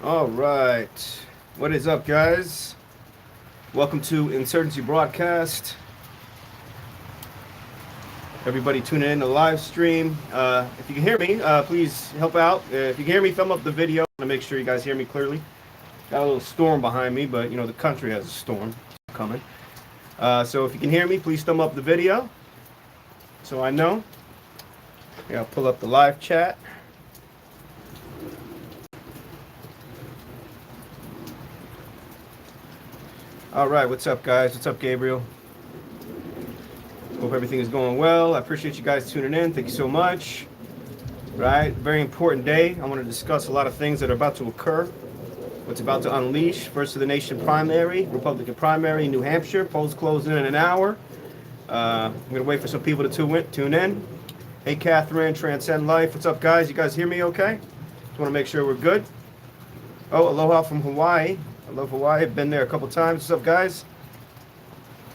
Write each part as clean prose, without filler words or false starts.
All right. What is up, guys? Welcome to Insurgency Broadcast. Everybody tuning in to the live stream. If you can hear me, please help out. If you can hear me, thumb up the video. I want to make sure you guys hear me clearly. Got a little storm behind me, but you know the country has a storm coming. So if you can hear me, please thumb up the video so I know. Yeah, I'll pull up the live chat. All right, what's up, guys? What's up, Gabriel? Hope everything is going well. I appreciate you guys tuning in. Thank you so much. Right, very important day. I want to discuss a lot of things that are about to occur. What's about to unleash. First of the nation primary, Republican primary in New Hampshire. Polls closing in an hour. I'm going to wait for some people to tune in. Hey, Catherine, Transcend Life. What's up, guys? You guys hear me okay? Just want to make sure we're good. Oh, aloha from Hawaii. I love Hawaii. I've been there a couple times. What's up, guys?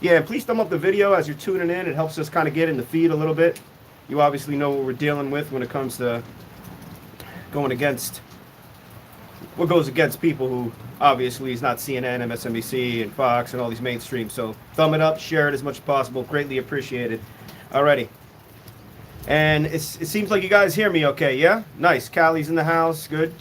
Yeah, and please thumb up the video as you're tuning in. It helps us kind of get in the feed a little bit. You obviously know what we're dealing with when it comes to going against what goes against people who obviously is not CNN, MSNBC, and Fox, and all these mainstream. So thumb it up, share it as much as possible. Greatly appreciated. Alrighty. And it seems like you guys hear me okay, yeah? Nice. Cali's in the house. Good.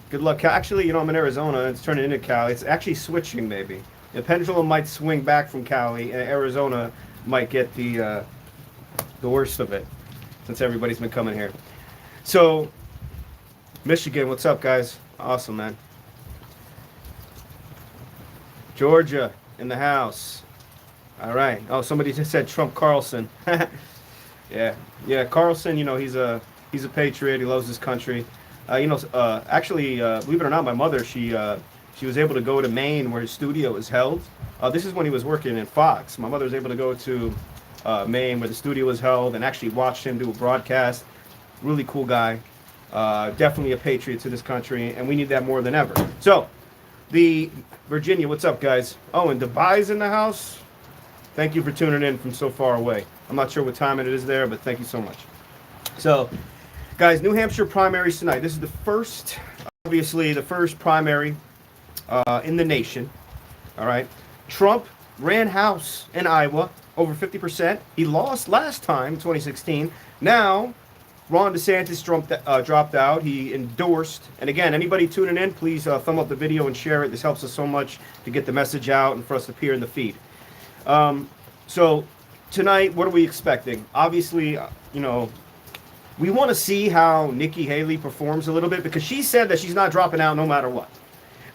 Good luck. Actually, you know, I'm in Arizona. It's turning into Cali. It's actually switching, maybe. The pendulum might swing back from Cali, and Arizona might get the worst of it, since everybody's been coming here. So, Michigan, what's up, guys? Awesome, man. Georgia, in the house. All right. Oh, somebody just said Trump Carlson. Yeah. Carlson, you know, he's a patriot. He loves his country. Actually, believe it or not, my mother, she was able to go to Maine where his studio is held. This is when he was working in Fox. My mother was able to go to Maine where the studio was held and actually watched him do a broadcast. Really cool guy. Definitely a patriot to this country, and we need that more than ever. So, Virginia, what's up, guys? Oh, and Dubai's in the house. Thank you for tuning in from so far away. I'm not sure what time it is there, but thank you so much. So, guys, New Hampshire primaries tonight. This is the first primary in the nation. All right. Trump ran House in Iowa, over 50%. He lost last time, 2016. Now, Ron DeSantis dropped out. He endorsed. And again, anybody tuning in, please thumb up the video and share it. This helps us so much to get the message out and for us to appear in the feed. So tonight, what are we expecting? Obviously, we want to see how Nikki Haley performs a little bit, because she said that she's not dropping out no matter what.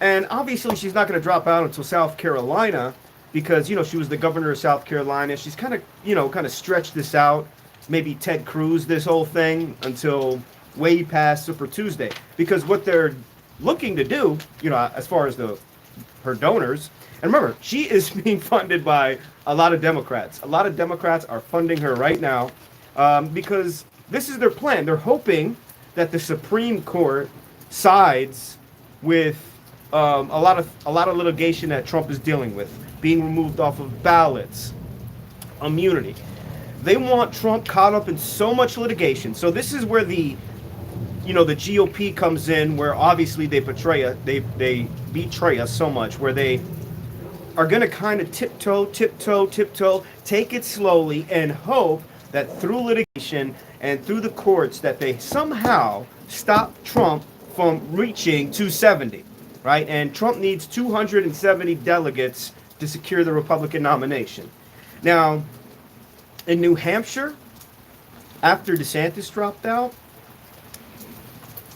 And obviously she's not going to drop out until South Carolina, because, she was the governor of South Carolina. She's kind of stretched this out, maybe Ted Cruz this whole thing until way past Super Tuesday. Because what they're looking to do, as far as her donors, and remember, she is being funded by a lot of Democrats. A lot of Democrats are funding her right now because this is their plan. They're hoping that the Supreme Court sides with a lot of litigation that Trump is dealing with, being removed off of ballots, immunity. They want Trump caught up in so much litigation. So this is where the GOP comes in, where obviously they betray us so much, where they are going to kind of tiptoe, take it slowly, and hope that through litigation and through the courts that they somehow stop Trump from reaching 270, right? And Trump needs 270 delegates to secure the Republican nomination. Now, in New Hampshire, after DeSantis dropped out,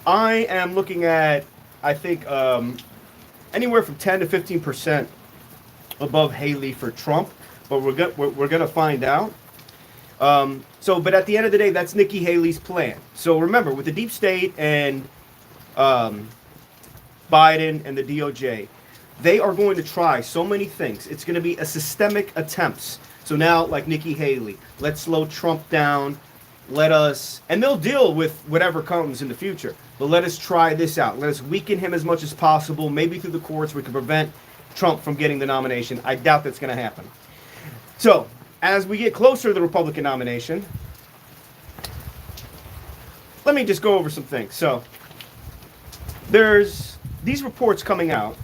I am looking at, I think, anywhere from 10 to 15% above Haley for Trump, but we're gonna find out. But at the end of the day, that's Nikki Haley's plan. So remember, with the deep state and Biden and the DOJ, they are going to try so many things. It's going to be a systemic attempts. So now, like Nikki Haley, let's slow Trump down. And they'll deal with whatever comes in the future. But let us try this out. Let us weaken him as much as possible. Maybe through the courts we can prevent Trump from getting the nomination. I doubt that's going to happen. So, as we get closer to the Republican nomination, let me just go over some things. So, there's these reports coming out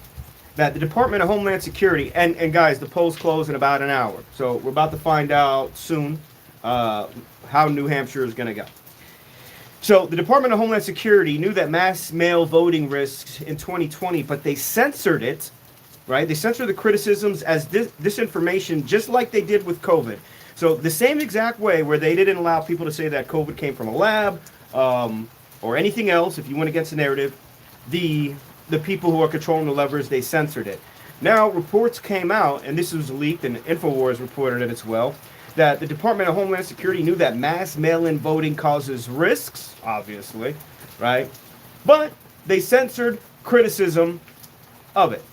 that the Department of Homeland Security, and guys, the polls close in about an hour. So we're about to find out soon how New Hampshire is going to go. So the Department of Homeland Security knew that mass mail voting risks in 2020, but they censored it, right? They censored the criticisms as disinformation, just like they did with COVID. So the same exact way where they didn't allow people to say that COVID came from a lab or anything else, if you went against the narrative, the people who are controlling the levers, they censored it. Now reports came out, and this was leaked, and InfoWars reported it as well, that the Department of Homeland Security knew that mass mail-in voting causes risks, obviously, right? But they censored criticism of it.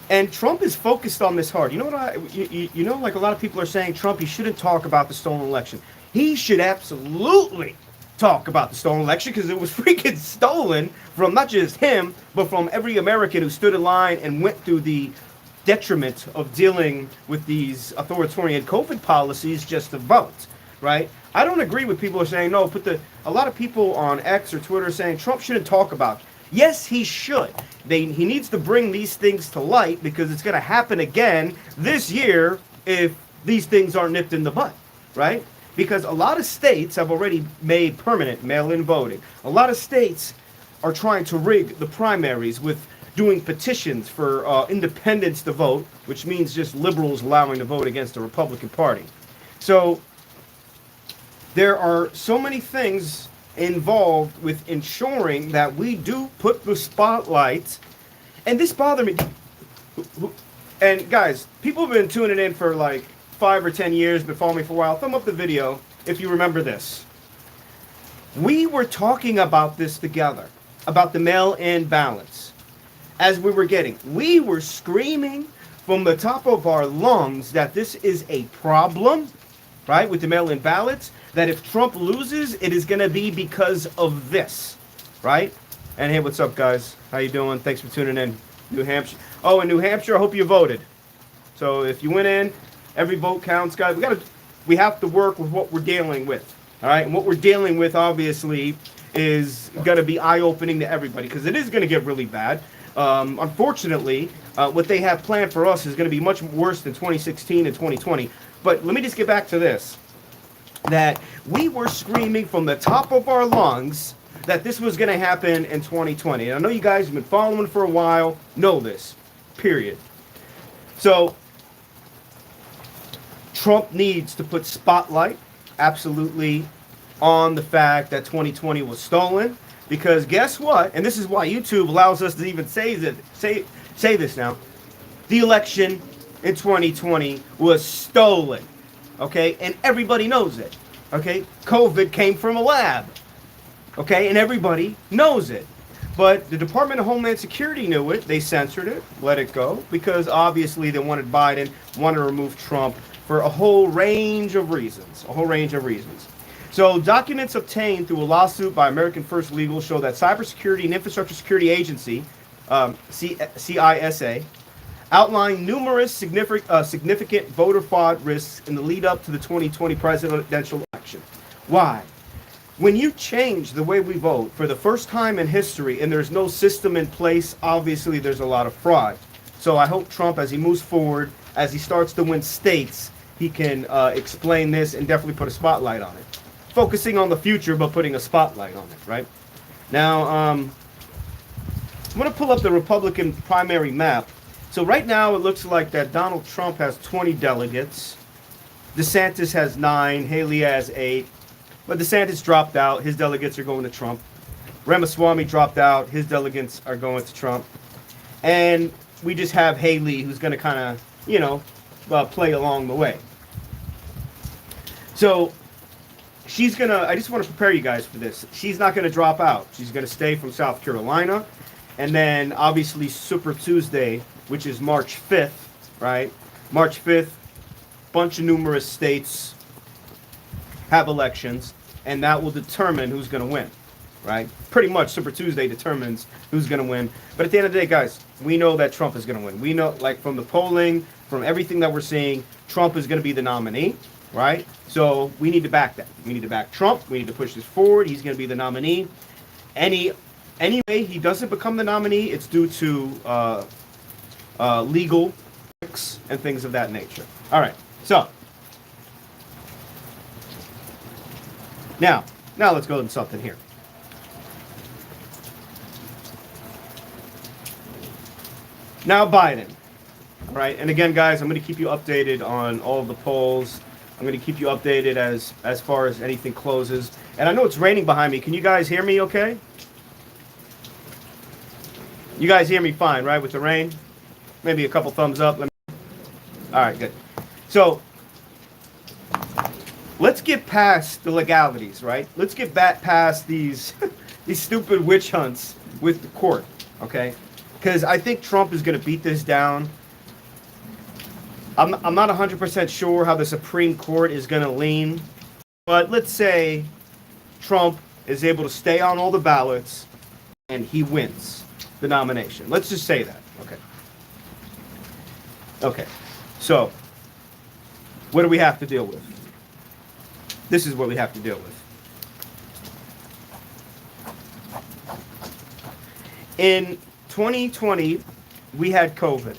And Trump is focused on this hard. You know what you know, like a lot of people are saying, Trump, he shouldn't talk about the stolen election. He should absolutely talk about the stolen election because it was freaking stolen from not just him, but from every American who stood in line and went through the detriment of dealing with these authoritarian COVID policies just to vote, right? I don't agree with people who are saying, no, a lot of people on X or Twitter are saying Trump shouldn't talk about it. Yes, he should. He needs to bring these things to light because it's going to happen again this year if these things aren't nipped in the bud, right? Because a lot of states have already made permanent mail-in voting. A lot of states are trying to rig the primaries with doing petitions for independents to vote, which means just liberals allowing to vote against the Republican Party. So there are so many things involved with ensuring that we do put the spotlight, and this bothered me. And guys, people have been tuning in for like 5 or 10 years, been following me for a while. Thumb up the video if you remember this. We were talking about this together, about the mail-in ballots. As we were screaming from the top of our lungs that this is a problem, right, with the mail-in ballots, that if Trump loses, it is going to be because of this, right? And hey, what's up, guys? How you doing? Thanks for tuning in. New Hampshire. Oh, in New Hampshire, I hope you voted. So if you went in, every vote counts, guys. We have to work with what we're dealing with, all right? And what we're dealing with, obviously, is going to be eye-opening to everybody because it is going to get really bad. Unfortunately, what they have planned for us is going to be much worse than 2016 and 2020. But let me just get back to this. That we were screaming from the top of our lungs that this was going to happen in 2020. And I know you guys have been following for a while, know this, period. So Trump needs to put spotlight, absolutely, on the fact that 2020 was stolen. Because guess what? And this is why YouTube allows us to even say this now. The election in 2020 was stolen. Okay, and everybody knows it. Okay, COVID came from a lab. Okay, and everybody knows it. But the Department of Homeland Security knew it. They censored it, let it go, because obviously they wanted Biden, wanted to remove Trump for a whole range of reasons. So documents obtained through a lawsuit by American First Legal show that Cybersecurity and Infrastructure Security Agency, CISA, outlined numerous significant voter fraud risks in the lead up to the 2020 presidential election. Why? When you change the way we vote for the first time in history and there's no system in place, obviously there's a lot of fraud. So I hope Trump, as he moves forward, as he starts to win states, he can explain this and definitely put a spotlight on it. Focusing on the future, but putting a spotlight on it, right? Now, I'm going to pull up the Republican primary map. So right now it looks like that Donald Trump has 20 delegates. DeSantis has 9. Haley has 8. But DeSantis dropped out. His delegates are going to Trump. Ramaswamy dropped out. His delegates are going to Trump. And we just have Haley, who's going to kind of, play along the way. So she's going to, I just want to prepare you guys for this. She's not going to drop out. She's going to stay from South Carolina. And then obviously Super Tuesday, which is March 5th, right? March 5th, bunch of numerous states have elections, and that will determine who's going to win, right? Pretty much Super Tuesday determines who's going to win. But at the end of the day, guys, we know that Trump is going to win. We know, like from the polling, from everything that we're seeing, Trump is going to be the nominee, right? So we need to back that. We need to back Trump. We need to push this forward. He's going to be the nominee. Any anyway he doesn't become the nominee, it's due to legal and things of that nature. All right, so now let's go into something here. Now Biden, right? And again, guys, I'm going to keep you updated on all of the polls. I'm going to keep you updated as far as anything closes. And I know it's raining behind me. Can you guys hear me okay? You guys hear me fine, right, with the rain? Maybe a couple thumbs up. All right, good. So let's get past the legalities, right? Let's get back past these these stupid witch hunts with the court, okay? Because I think Trump is going to beat this down. I'm not 100% sure how the Supreme Court is going to lean, but let's say Trump is able to stay on all the ballots and he wins the nomination. Let's just say that, okay? Okay, so what do we have to deal with? This is what we have to deal with. In 2020, we had COVID.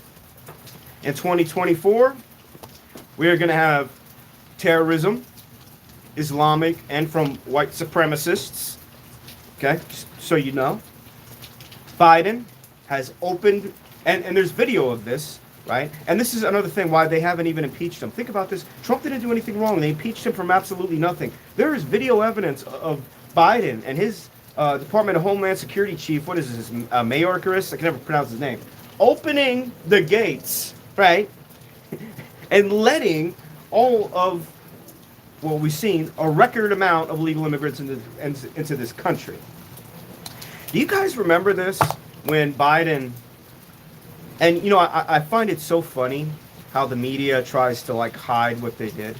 In 2024, we are going to have terrorism, Islamic, and from white supremacists. Okay, just so you know. Biden has opened, and there's video of this, right? And this is another thing why they haven't even impeached him. Think about this. Trump didn't do anything wrong. They impeached him from absolutely nothing. There is video evidence of Biden and his Department of Homeland Security chief, what is this, Mayorkas? I can never pronounce his name. Opening the gates, right? And letting all of, well, we've seen a record amount of legal immigrants into this country. Do you guys remember this when Biden, and you know, I find it so funny how the media tries to like hide what they did.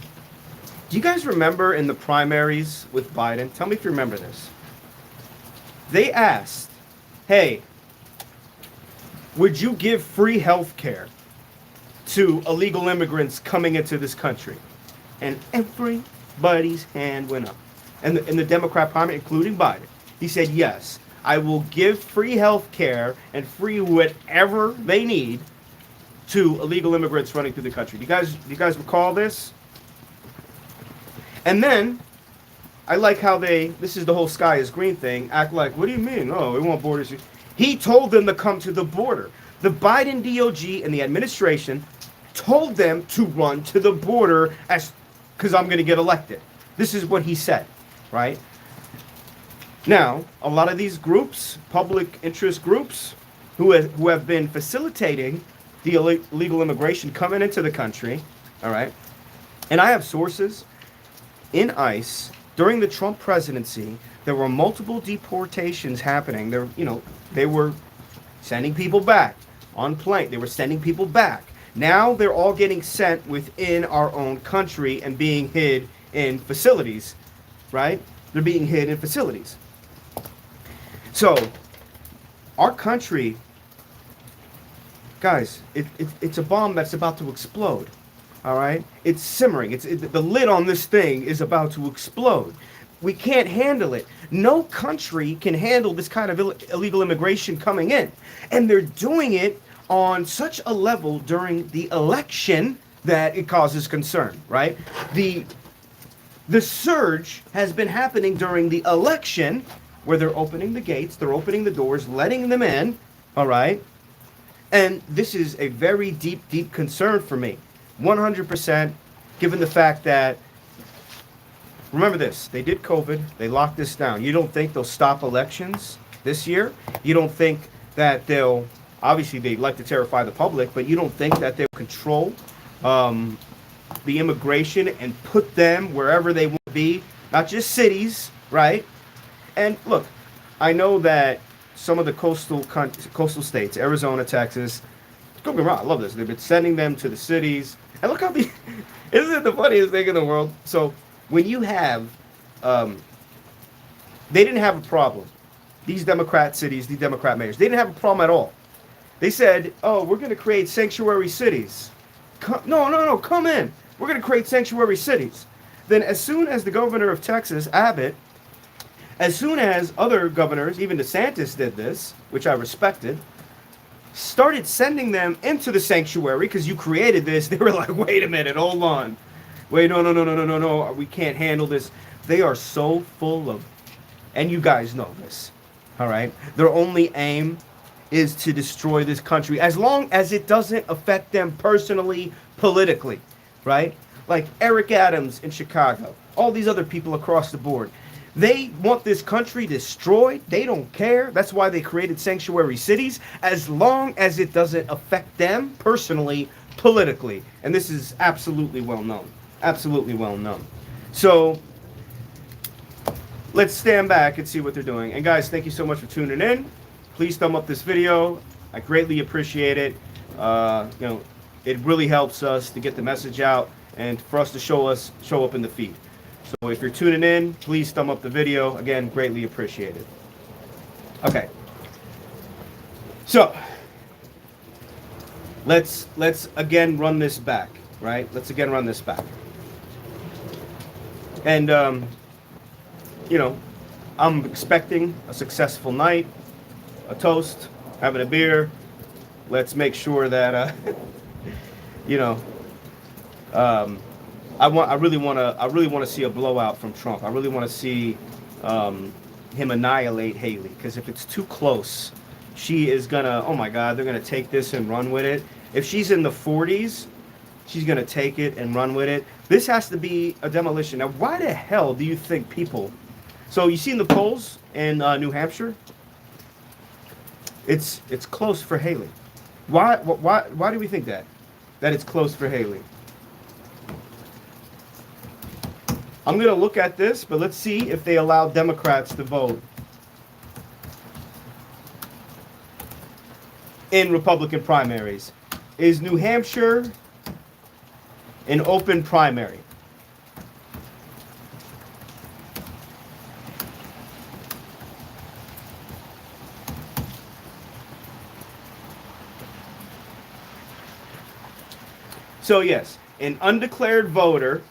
Do you guys remember in the primaries with Biden? Tell me if you remember this. They asked, hey, would you give free health care to illegal immigrants coming into this country? And everybody's hand went up. And in the Democrat primary, including Biden, he said, yes, I will give free health care and free whatever they need to illegal immigrants running through the country. Do you guys recall this? And then, I like how this is the whole sky is green thing, act like, what do you mean? Oh, we want borders. He told them to come to the border. The Biden DOJ and the administration told them to run to the border because I'm going to get elected. This is what he said, right? Now, a lot of these groups, public interest groups, who have been facilitating the illegal immigration coming into the country, all right? And I have sources in ICE. During the Trump presidency, there were multiple deportations happening. They were sending people back on plane. They were sending people back. Now they're all getting sent within our own country and being hid in facilities, right? They're being hid in facilities. So, our country, guys, it's a bomb that's about to explode. All right, it's simmering. The lid on this thing is about to explode. We can't handle it. No country can handle this kind of illegal immigration coming in, and they're doing it on such a level during the election that it causes concern. Right? The surge has been happening during the election, where they're opening the gates, they're opening the doors, letting them in. All right, and this is a very deep concern for me. 100%, given the fact that, remember this, they did COVID, they locked this down. You don't think they'll stop elections this year? You don't think that they'll, obviously they like to terrify the public, but you don't think that they'll control the immigration and put them wherever they want to be, not just cities, right? And look, I know that some of the coastal states, Arizona, Texas, don't get me wrong, I love this. They've been sending them to the cities. And look how isn't it the funniest thing in the world? So when you have, they didn't have a problem. These Democrat cities, these Democrat mayors, they didn't have a problem at all. They said, oh, we're going to create sanctuary cities. No, come in. We're going to create sanctuary cities. Then as soon as the governor of Texas, Abbott, As soon as other governors, even DeSantis did this, which I respected, started sending them into the sanctuary because you created this, they were like, wait a minute, hold on. Wait, no, we can't handle this. They are so full of, and you guys know this, all right? Their only aim is to destroy this country as long as it doesn't affect them personally, politically, right? Like Eric Adams in Chicago, all these other people across the board. They want this country destroyed. They don't care. That's why they created sanctuary cities, as long as it doesn't affect them personally, politically. And this is absolutely well known. Absolutely well known. So let's stand back and see what they're doing. And guys, thank you so much for tuning in. Please thumb up this video. I greatly appreciate it. It really helps us to get the message out and for us to show up in the feed. So if you're tuning in, please thumb up the video. Again, greatly appreciated. Okay. So let's again run this back, right? Let's again run this back. And I'm expecting a successful night, a toast, having a beer. Let's make sure that I really want to see a blowout from Trump. I really want to see him annihilate Haley, because if it's too close, she is gonna. Oh my God, they're gonna take this and run with it. If she's in the 40s, she's gonna take it and run with it. This has to be a demolition. Now, why the hell do you think people? So you see in the polls in New Hampshire, it's close for Haley. Why do we think that it's close for Haley? I'm going to look at this, but let's see if they allow Democrats to vote in Republican primaries. Is New Hampshire an open primary? So yes, an undeclared voter,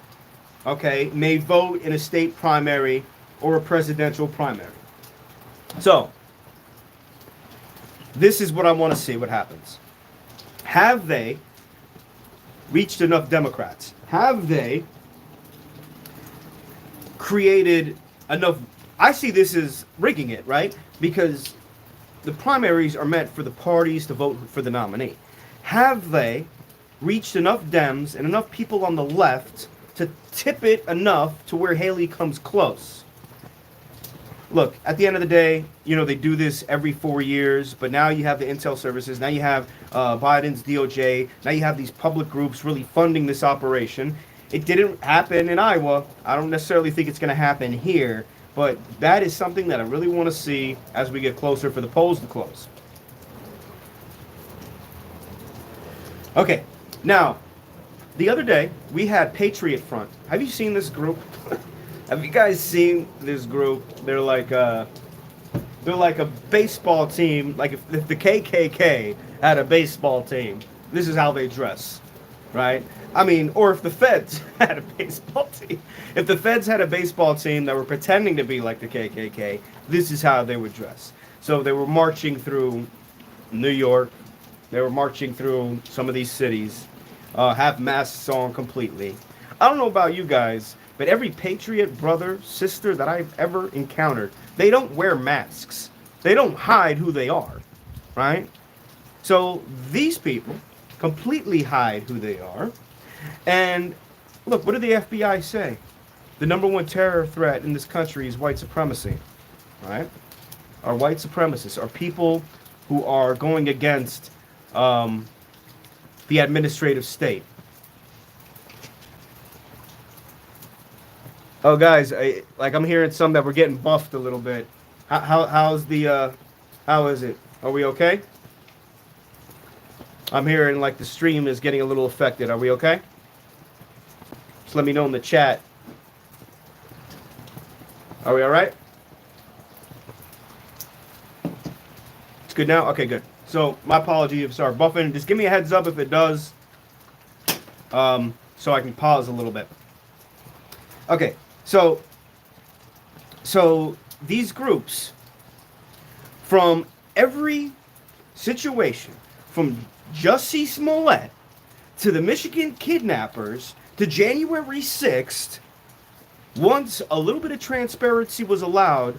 okay, may vote in a state primary or a presidential primary. So, this is what I want to see what happens. Have they reached enough Democrats? Have they created enough? I see this as rigging it, right? Because the primaries are meant for the parties to vote for the nominee. Have they reached enough Dems and enough people on the left to tip it enough to where Haley comes close? Look, at the end of the day, they do this every 4 years, but now you have the intel services, now you have Biden's DOJ, now you have these public groups really funding this operation. It didn't happen in Iowa. I don't necessarily think it's going to happen here, but that is something that I really want to see as we get closer for the polls to close. Okay, now, the other day, we had Patriot Front. Have you seen this group? Have you guys seen this group? They're like a baseball team. Like if the KKK had a baseball team, this is how they dress, right? I mean, or if the Feds had a baseball team. If the Feds had a baseball team that were pretending to be like the KKK, this is how they would dress. So they were marching through New York. They were marching through some of these cities. Have masks on completely. I don't know about you guys, but every patriot brother, sister that I've ever encountered, they don't wear masks. They don't hide who they are, right? So these people completely hide who they are. And look, what did the FBI say? The number one terror threat in this country is white supremacy, right? Our white supremacists are people who are going against the administrative state. Oh, guys, I'm hearing some that we're getting buffed a little bit. How is it? Are we okay? I'm hearing like the stream is getting a little affected. Are we okay? Just let me know in the chat. Are we all right? It's good now? Okay, good. So, my apology if sorry buffing. Just give me a heads up if it does, so I can pause a little bit. Okay, so these groups from every situation, from Jussie Smollett to the Michigan kidnappers to January 6th, once a little bit of transparency was allowed,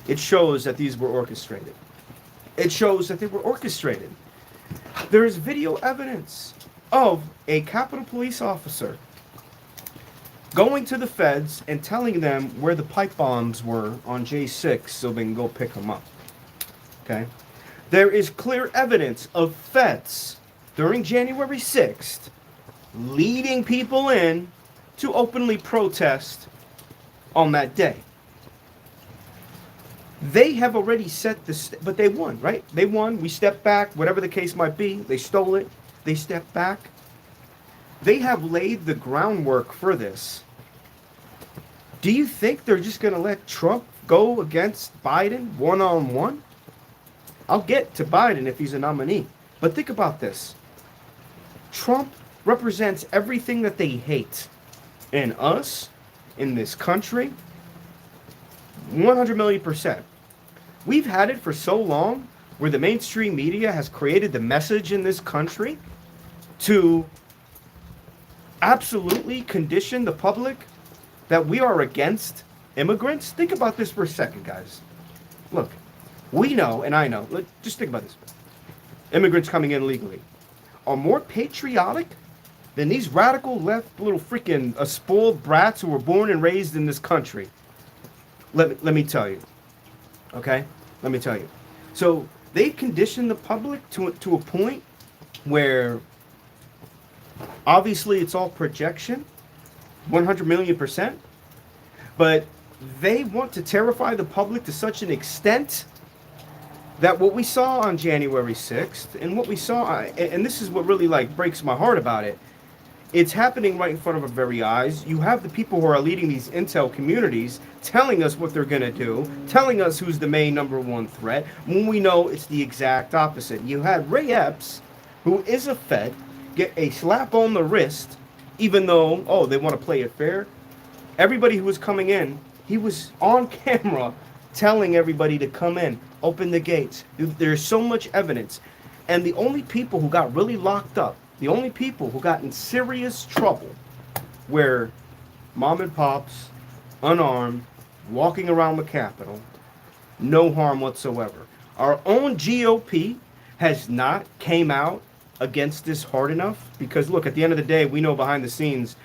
it shows that these were orchestrated. It shows that they were orchestrated. There is video evidence of a Capitol Police officer going to the feds and telling them where the pipe bombs were on J6 so they can go pick them up. Okay? There is clear evidence of feds during January 6th leading people in to openly protest on that day. They have already set the but they won, right? They won. We stepped back, whatever the case might be. They stole it. They stepped back. They have laid the groundwork for this. Do you think they're just going to let Trump go against Biden one-on-one? I'll get to Biden if he's a nominee. But think about this. Trump represents everything that they hate in us, in this country, 100 million percent. We've had it for so long where the mainstream media has created the message in this country to absolutely condition the public that we are against immigrants. Think about this for a second, guys. Look, we know, and I know, just think about this. Immigrants coming in legally are more patriotic than these radical left little freaking spoiled brats who were born and raised in this country. Let me tell you. Okay? Let me tell you. So they condition the public to a point where obviously it's all projection, 100 million percent, but they want to terrify the public to such an extent that what we saw on January 6th and what we saw, and this is what really like breaks my heart about it, it's happening right in front of our very eyes. You have the people who are leading these intel communities telling us what they're going to do, telling us who's the main number one threat, when we know it's the exact opposite. You had Ray Epps, who is a Fed, get a slap on the wrist, even though, oh, they want to play it fair. Everybody who was coming in, he was on camera telling everybody to come in, open the gates. There's so much evidence. And the only people who got really locked up, the only people who got in serious trouble were mom and pops, unarmed, walking around the Capitol, no harm whatsoever. Our own GOP has not came out against this hard enough because, look, at the end of the day, we know behind the scenes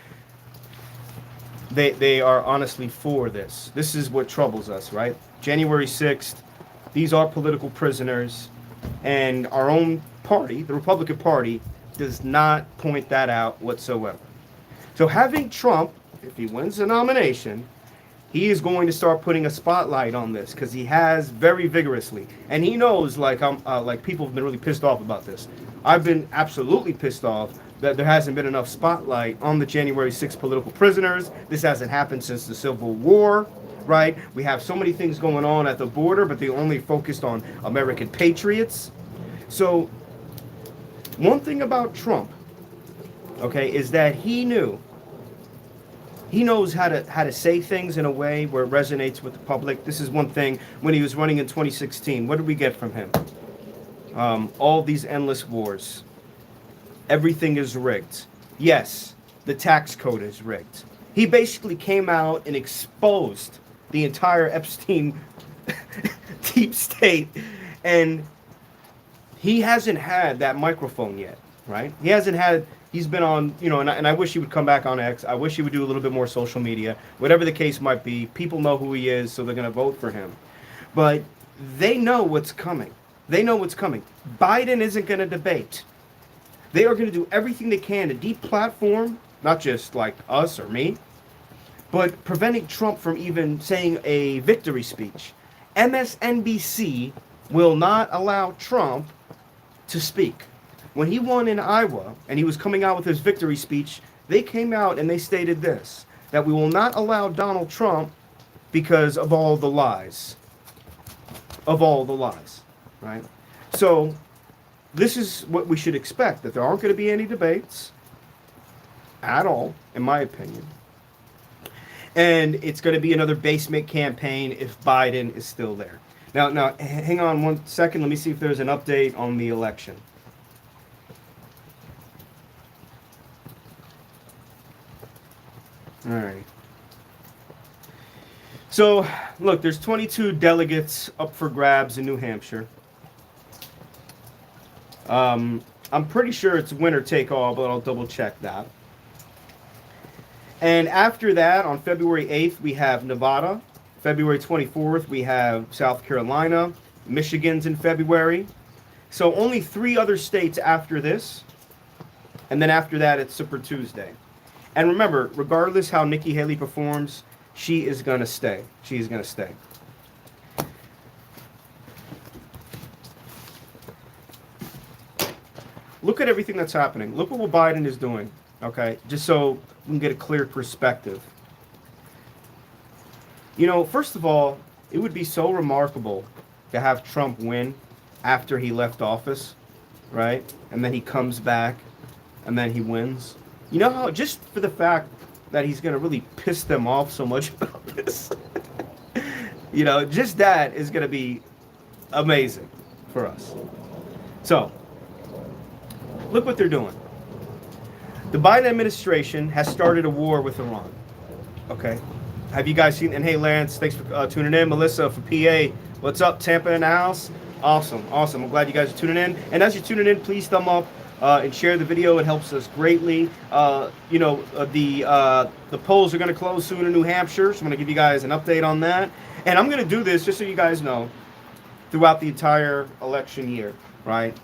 they are honestly for this. This is what troubles us, right? January 6th, these are political prisoners, and our own party, the Republican Party, does not point that out whatsoever. So having Trump, if he wins the nomination, he is going to start putting a spotlight on this because he has very vigorously, and he knows like people have been really pissed off about this. I've been absolutely pissed off that there hasn't been enough spotlight on the January 6th political prisoners. This hasn't happened since the Civil War, right? We have so many things going on at the border, but they only focused on American patriots. So one thing about Trump, okay, is that he knows how to say things in a way where it resonates with the public. This is one thing when he was running in 2016. What did we get from him? All these endless wars. Everything is rigged. Yes, the tax code is rigged. He basically came out and exposed the entire Epstein deep state, and he hasn't had that microphone yet, right? He's been on, and I wish he would come back on X. I wish he would do a little bit more social media. Whatever the case might be, people know who he is, so they're going to vote for him. But they know what's coming. They know what's coming. Biden isn't going to debate. They are going to do everything they can to deplatform, not just like us or me, but preventing Trump from even saying a victory speech. MSNBC will not allow Trump to speak. When he won in Iowa and he was coming out with his victory speech, they came out and they stated this, that we will not allow Donald Trump because of all the lies. Of all the lies, right? So this is what we should expect, that there aren't going to be any debates at all, in my opinion. And it's going to be another basement campaign if Biden is still there. Now, hang on 1 second. Let me see if there's an update on the election. All right. So, look, there's 22 delegates up for grabs in New Hampshire. I'm pretty sure it's winner take all, but I'll double check that. And after that, on February 8th, we have Nevada. February 24th, we have South Carolina. Michigan's in February. So only 3 other states after this. And then after that, it's Super Tuesday. And remember, regardless how Nikki Haley performs, she is going to stay. She is going to stay. Look at everything that's happening. Look what Biden is doing, okay? Just so we can get a clear perspective. You know, first of all, it would be so remarkable to have Trump win after he left office, right? And then he comes back and then he wins. You know how, just for the fact that he's going to really piss them off so much about this. You know, just that is going to be amazing for us. So, look what they're doing. The Biden administration has started a war with Iran. Okay? Have you guys seen? And hey, Lance, thanks for tuning in. Melissa for PA, what's up? Tampa in the house. Awesome, awesome. I'm glad you guys are tuning in. And as you're tuning in, please thumb up and share the video. It helps us greatly. You know, the polls are going to close soon in New Hampshire, so I'm going to give you guys an update on that. And I'm going to do this just so you guys know throughout the entire election year, right?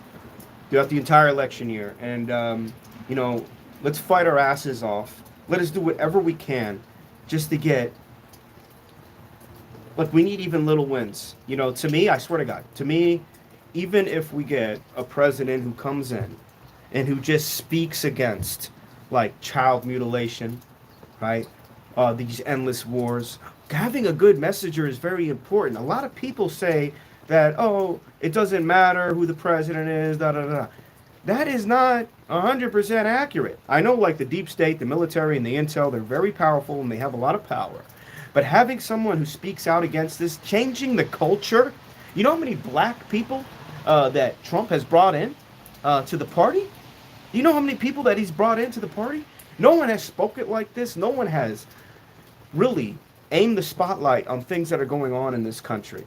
Throughout the entire election year. And, you know, let's fight our asses off. Let us do whatever we can just to get, look, we need even little wins. You know, to me, I swear to God, to me, even if we get a president who comes in and who just speaks against, like, child mutilation, right? These endless wars. Having a good messenger is very important. A lot of people say that, oh, it doesn't matter who the president is, da-da-da. That is not 100% accurate. I know, like, the deep state, the military, and the intel, they're very powerful and they have a lot of power. But having someone who speaks out against this, changing the culture, you know how many black people that Trump has brought in to the party? You know how many people that he's brought into the party? No one has spoken like this. No one has really aimed the spotlight on things that are going on in this country.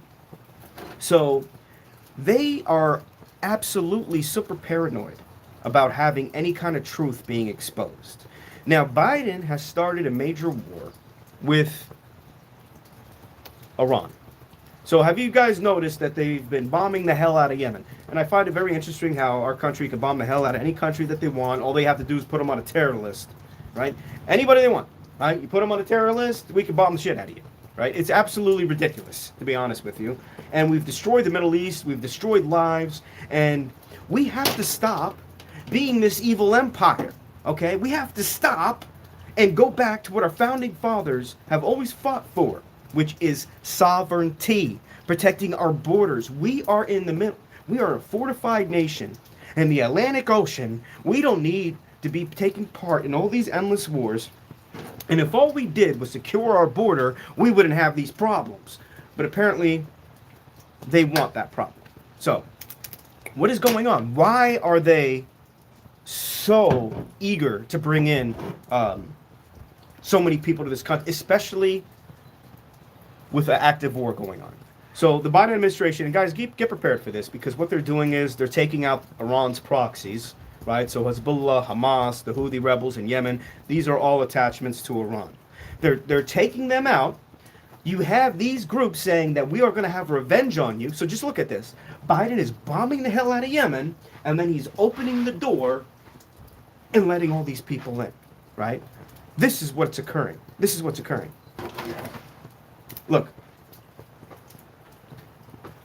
So they are absolutely super paranoid about having any kind of truth being exposed. Now, Biden has started a major war with Iran. So have you guys noticed that they've been bombing the hell out of Yemen? And I find it very interesting how our country can bomb the hell out of any country that they want. All they have to do is put them on a terror list, right? Anybody they want, right? You put them on a terror list, we can bomb the shit out of you, right? It's absolutely ridiculous, to be honest with you. And we've destroyed the Middle East, we've destroyed lives, and we have to stop being this evil empire, okay? We have to stop and go back to what our founding fathers have always fought for, which is sovereignty, protecting our borders. We are in the middle. We are a fortified nation. In the Atlantic Ocean, we don't need to be taking part in all these endless wars. And if all we did was secure our border, we wouldn't have these problems. But apparently, they want that problem. So, what is going on? Why are they so eager to bring in so many people to this country, especially with an active war going on? So the Biden administration, and guys, get prepared for this, because what they're doing is they're taking out Iran's proxies, right? So Hezbollah, Hamas, the Houthi rebels in Yemen, these are all attachments to Iran. They're taking them out. You have these groups saying that we are going to have revenge on you. So just look at this. Biden is bombing the hell out of Yemen, and then he's opening the door and letting all these people in, right? This is what's occurring. This is what's occurring. Look,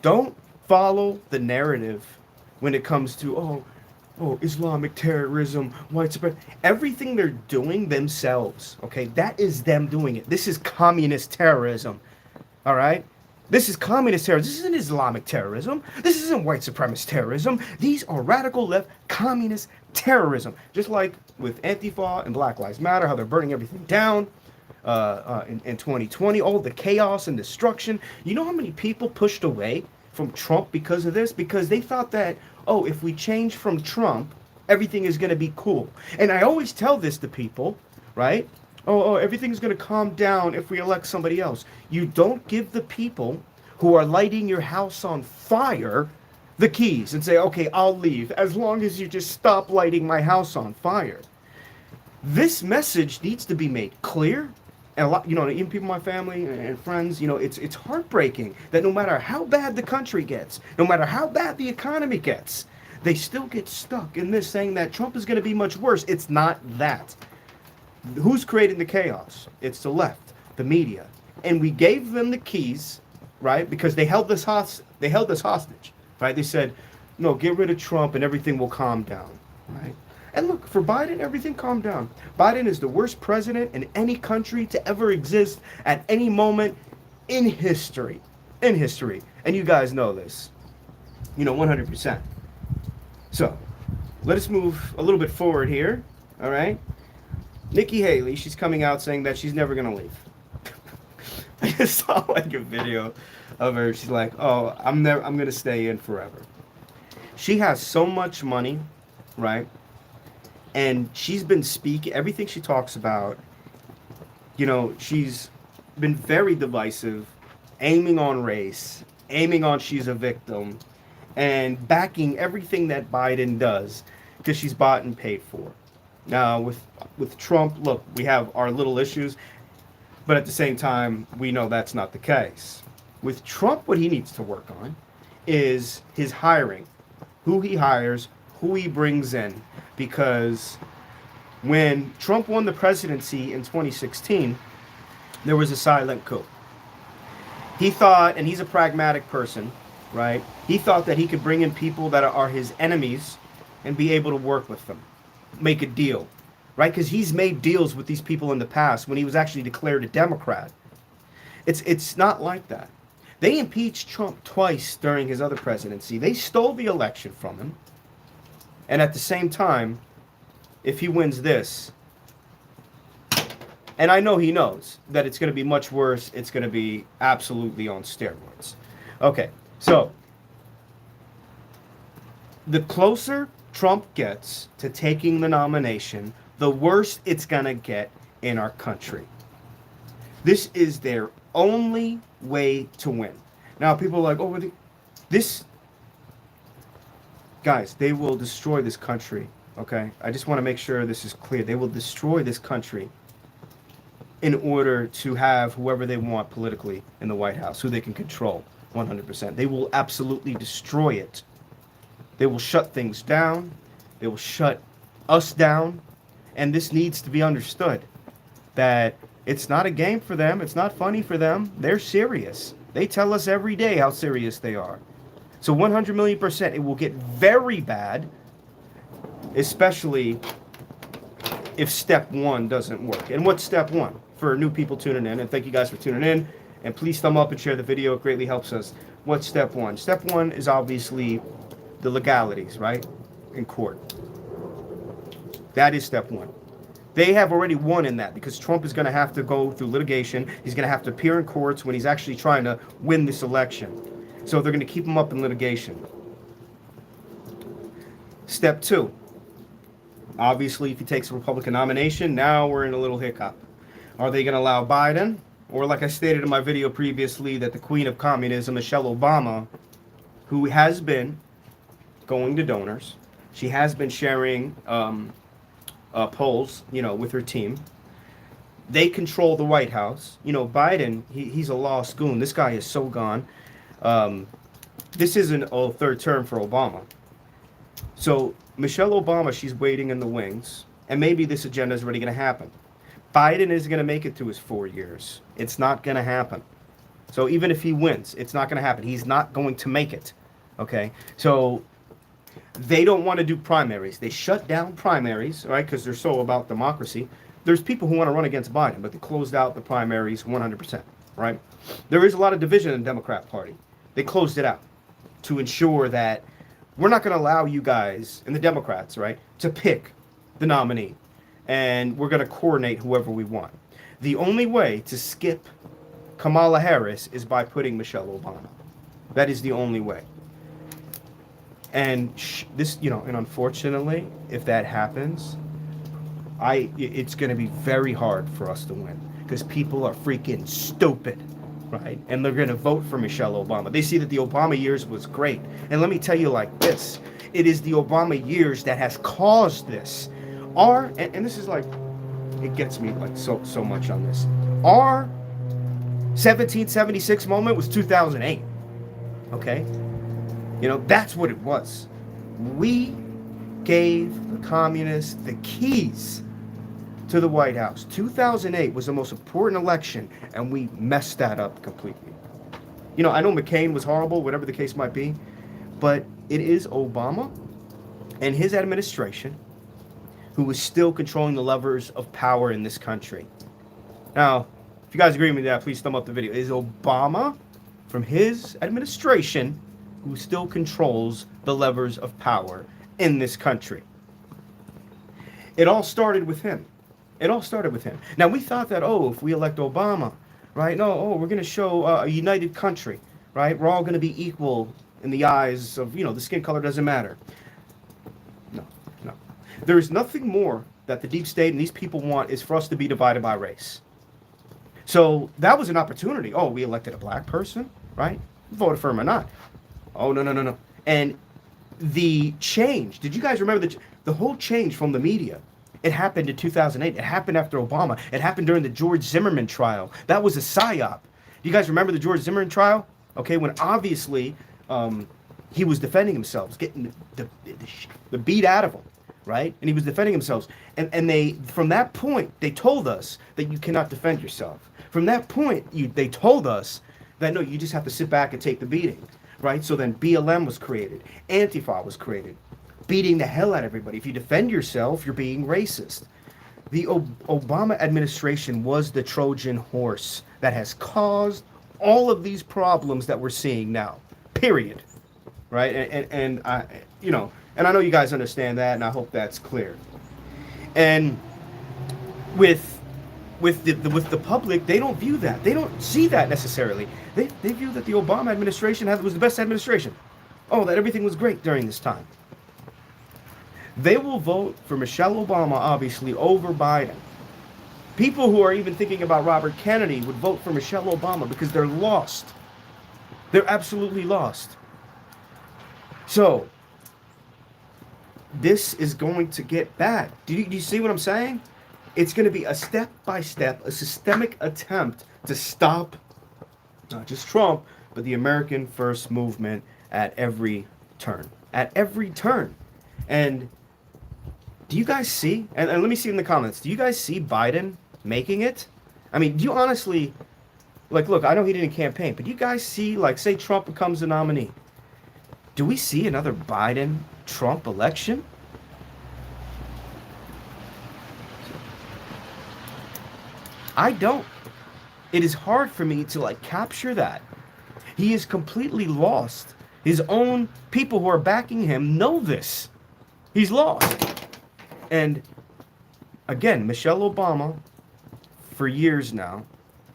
don't follow the narrative when it comes to, oh, Islamic terrorism, white supremacy. Everything they're doing themselves, okay? That is them doing it. This is communist terrorism, all right? This is communist terrorism. This isn't Islamic terrorism. This isn't white supremacist terrorism. These are radical left communist terrorism. Just like with Antifa and Black Lives Matter, how they're burning everything down. in 2020, all the chaos and destruction. You know how many people pushed away from Trump because of this? Because they thought that, oh, if we change from Trump, everything is going to be cool. And I always tell this to people, right? Oh, everything's going to calm down if we elect somebody else. You don't give the people who are lighting your house on fire the keys and say, okay, I'll leave as long as you just stop lighting my house on fire. This message needs to be made clear. And a lot, even people in my family and friends, it's heartbreaking that no matter how bad the country gets, no matter how bad the economy gets, they still get stuck in this saying that Trump is going to be much worse. It's not that. Who's creating the chaos? It's the left, the media. And we gave them the keys, right? Because they held us hostage, right? They said, no, get rid of Trump and everything will calm down, right? And look, for Biden, everything calmed down. Biden is the worst president in any country to ever exist at any moment in history. In history. And you guys know this. 100%. So, let us move a little bit forward here, all right? Nikki Haley, she's coming out saying that she's never going to leave. I just saw like a video of her. She's like, oh, I'm going to stay in forever. She has so much money, right? And she's been speaking, everything she talks about, she's been very divisive, aiming on race, aiming on she's a victim, and backing everything that Biden does because she's bought and paid for. Now, with Trump, look, we have our little issues, but at the same time, we know that's not the case. With Trump, what he needs to work on is his hiring, who he hires, who he brings in. Because when Trump won the presidency in 2016, there was a silent coup. He thought, and he's a pragmatic person, right? He thought that he could bring in people that are his enemies and be able to work with them, make a deal, right? Because he's made deals with these people in the past when he was actually declared a Democrat. It's not like that. They impeached Trump twice during his other presidency. They stole the election from him. And at the same time, if he wins this, and I know he knows that it's going to be much worse, it's going to be absolutely on steroids. Okay, so the closer Trump gets to taking the nomination, the worse it's going to get in our country. This is their only way to win. Now, people are like, oh, this... Guys, they will destroy this country, okay? I just want to make sure this is clear. They will destroy this country in order to have whoever they want politically in the White House, who they can control 100%. They will absolutely destroy it. They will shut things down. They will shut us down. And this needs to be understood, that it's not a game for them. It's not funny for them. They're serious. They tell us every day how serious they are. So 100 million%, it will get very bad, especially if step one doesn't work. And what's step one? For new people tuning in, and thank you guys for tuning in, and please thumb up and share the video. It greatly helps us. What's step one? Step one is obviously the legalities, right? In court. That is step one. They have already won in that because Trump is going to have to go through litigation. He's going to have to appear in courts when he's actually trying to win this election. So they're going to keep him up in litigation. Step two. Obviously, if he takes a Republican nomination, now we're in a little hiccup. Are they going to allow Biden? Or like I stated in my video previously, that the queen of communism, Michelle Obama, who has been going to donors, she has been sharing polls, with her team. They control the White House. Biden, he's a lost goon. This guy is so gone. This isn't a third term for Obama. So Michelle Obama, she's waiting in the wings, and maybe this agenda is already going to happen. Biden isn't going to make it to his 4 years. It's not going to happen. So even if he wins, it's not going to happen. He's not going to make it. Okay? So they don't want to do primaries. They shut down primaries, right? Because they're so about democracy. There's people who want to run against Biden, but they closed out the primaries 100%, right? There is a lot of division in the Democrat Party. They closed it out to ensure that we're not going to allow you guys and the Democrats, right, to pick the nominee. And we're going to coordinate whoever we want. The only way to skip Kamala Harris is by putting Michelle Obama. That is the only way. And this, and unfortunately, if that happens, it's going to be very hard for us to win because people are freaking stupid, right? And they're going to vote for Michelle Obama. They see that the Obama years was great. And let me tell you like this, it is the Obama years that has caused this. And this is like, it gets me like so much on this. Our 1776 moment was 2008, okay? That's what it was. We gave the communists the keys to the White House. 2008 was the most important election, and we messed that up completely. I know McCain was horrible, whatever the case might be, but it is Obama and his administration who is still controlling the levers of power in this country. Now, if you guys agree with me that, please thumb up the video. It is Obama from his administration who still controls the levers of power in this country. It all started with him. Now, we thought that, if we elect Obama, right? No, we're going to show a united country, right? We're all going to be equal in the eyes of, the skin color doesn't matter. No. There is nothing more that the deep state and these people want is for us to be divided by race. So that was an opportunity. We elected a black person, right? Voted for him or not. Oh, no. And the change, did you guys remember the whole change from the media? It happened in 2008. It happened after Obama. It happened during the George Zimmerman trial. That was a psyop. Do you guys remember the George Zimmerman trial? Okay, when obviously he was defending himself, getting the beat out of him, right? And he was defending himself. And they, from that point, they told us that you cannot defend yourself. From that point, they told us that, no, you just have to sit back and take the beating, right? So then BLM was created. Antifa was created. Beating the hell out of everybody. If you defend yourself, you're being racist. The Obama administration was the Trojan horse that has caused all of these problems that we're seeing now. Period. Right? And I know you guys understand that, and I hope that's clear. And with the public, they don't view that. They don't see that necessarily. They view that the Obama administration was the best administration. That everything was great during this time. They will vote for Michelle Obama, obviously, over Biden. People who are even thinking about Robert Kennedy would vote for Michelle Obama because they're lost. They're absolutely lost. So, this is going to get bad. Do you see what I'm saying? It's going to be a step-by-step, a systemic attempt to stop not just Trump, but the American First movement at every turn. At every turn. And do you guys see, and let me see in the comments, do you guys see Biden making it? I mean, do you honestly, look, I know he didn't campaign, but do you guys see, say Trump becomes the nominee. Do we see another Biden-Trump election? I don't. It is hard for me to, capture that. He is completely lost. His own people who are backing him know this. He's lost. And again, Michelle Obama, for years now,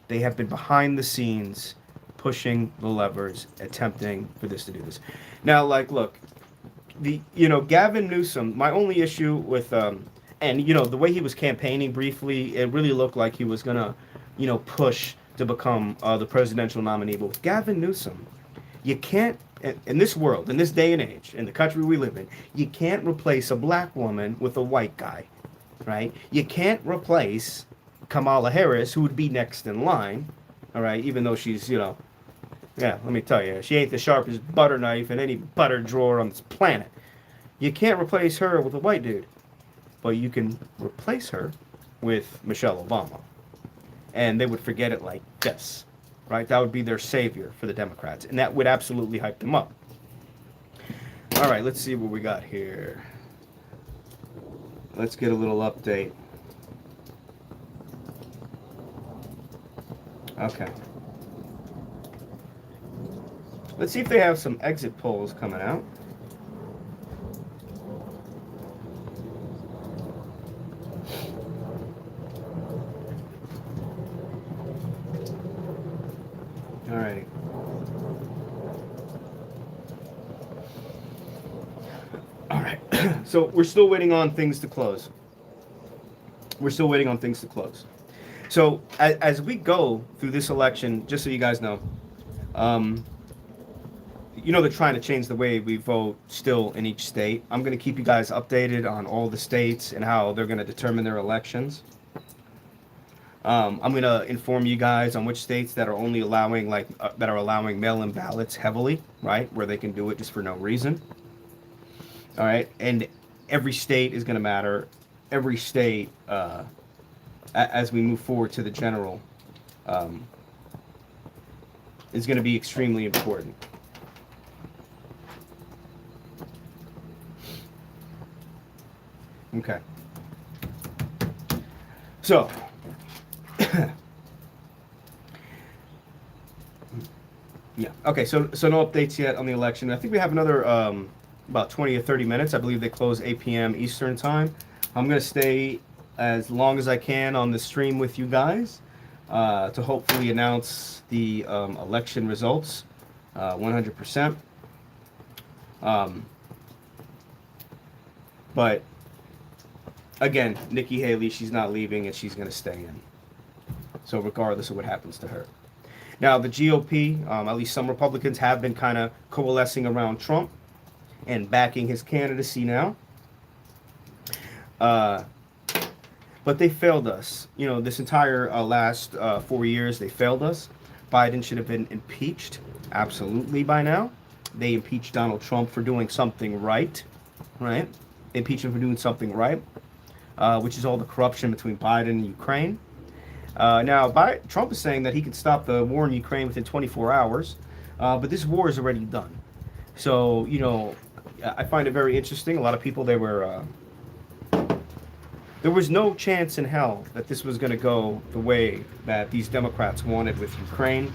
they have been behind the scenes pushing the levers, attempting for this to do this. Now, look, Gavin Newsom, my only issue with, the way he was campaigning briefly, it really looked like he was going to, push to become the presidential nominee. But with Gavin Newsom, you can't, in this world, in this day and age, in the country we live in, you can't replace a black woman with a white guy, right? You can't replace Kamala Harris, who would be next in line, all right, even though she's, let me tell you, she ain't the sharpest butter knife in any butter drawer on this planet. You can't replace her with a white dude, but you can replace her with Michelle Obama. And they would forget it like this. Right? That would be their savior for the Democrats. And that would absolutely hype them up. All right, let's see what we got here. Let's get a little update. Okay. Let's see if they have some exit polls coming out. So we're still waiting on things to close. We're still waiting on things to close. So as we go through this election, just so you guys know, um, they're trying to change the way we vote still in each state. I'm going to keep you guys updated on all the states and how they're going to determine their elections. I'm going to inform you guys on which states that are only allowing that are allowing mail-in ballots heavily, right, where they can do it just for no reason. All right, and every state is going to matter. Every state, as we move forward to the general, is going to be extremely important. Okay. So, yeah. Okay. So no updates yet on the election. I think we have another about 20 or 30 minutes. I believe they close 8 p.m. Eastern time. I'm gonna stay as long as I can on the stream with you guys to hopefully announce the election results 100%. But again, Nikki Haley, she's not leaving and she's going to stay in. So regardless of what happens to her. Now, the GOP, at least some Republicans have been kind of coalescing around Trump and backing his candidacy now. But they failed us. This entire last 4 years, they failed us. Biden should have been impeached, absolutely, by now. They impeached Donald Trump for doing something right, right? They impeached him for doing something right, which is all the corruption between Biden and Ukraine. Now, Trump is saying that he could stop the war in Ukraine within 24 hours, but this war is already done. So, I find it very interesting. A lot of people, there was no chance in hell that this was going to go the way that these Democrats wanted with Ukraine.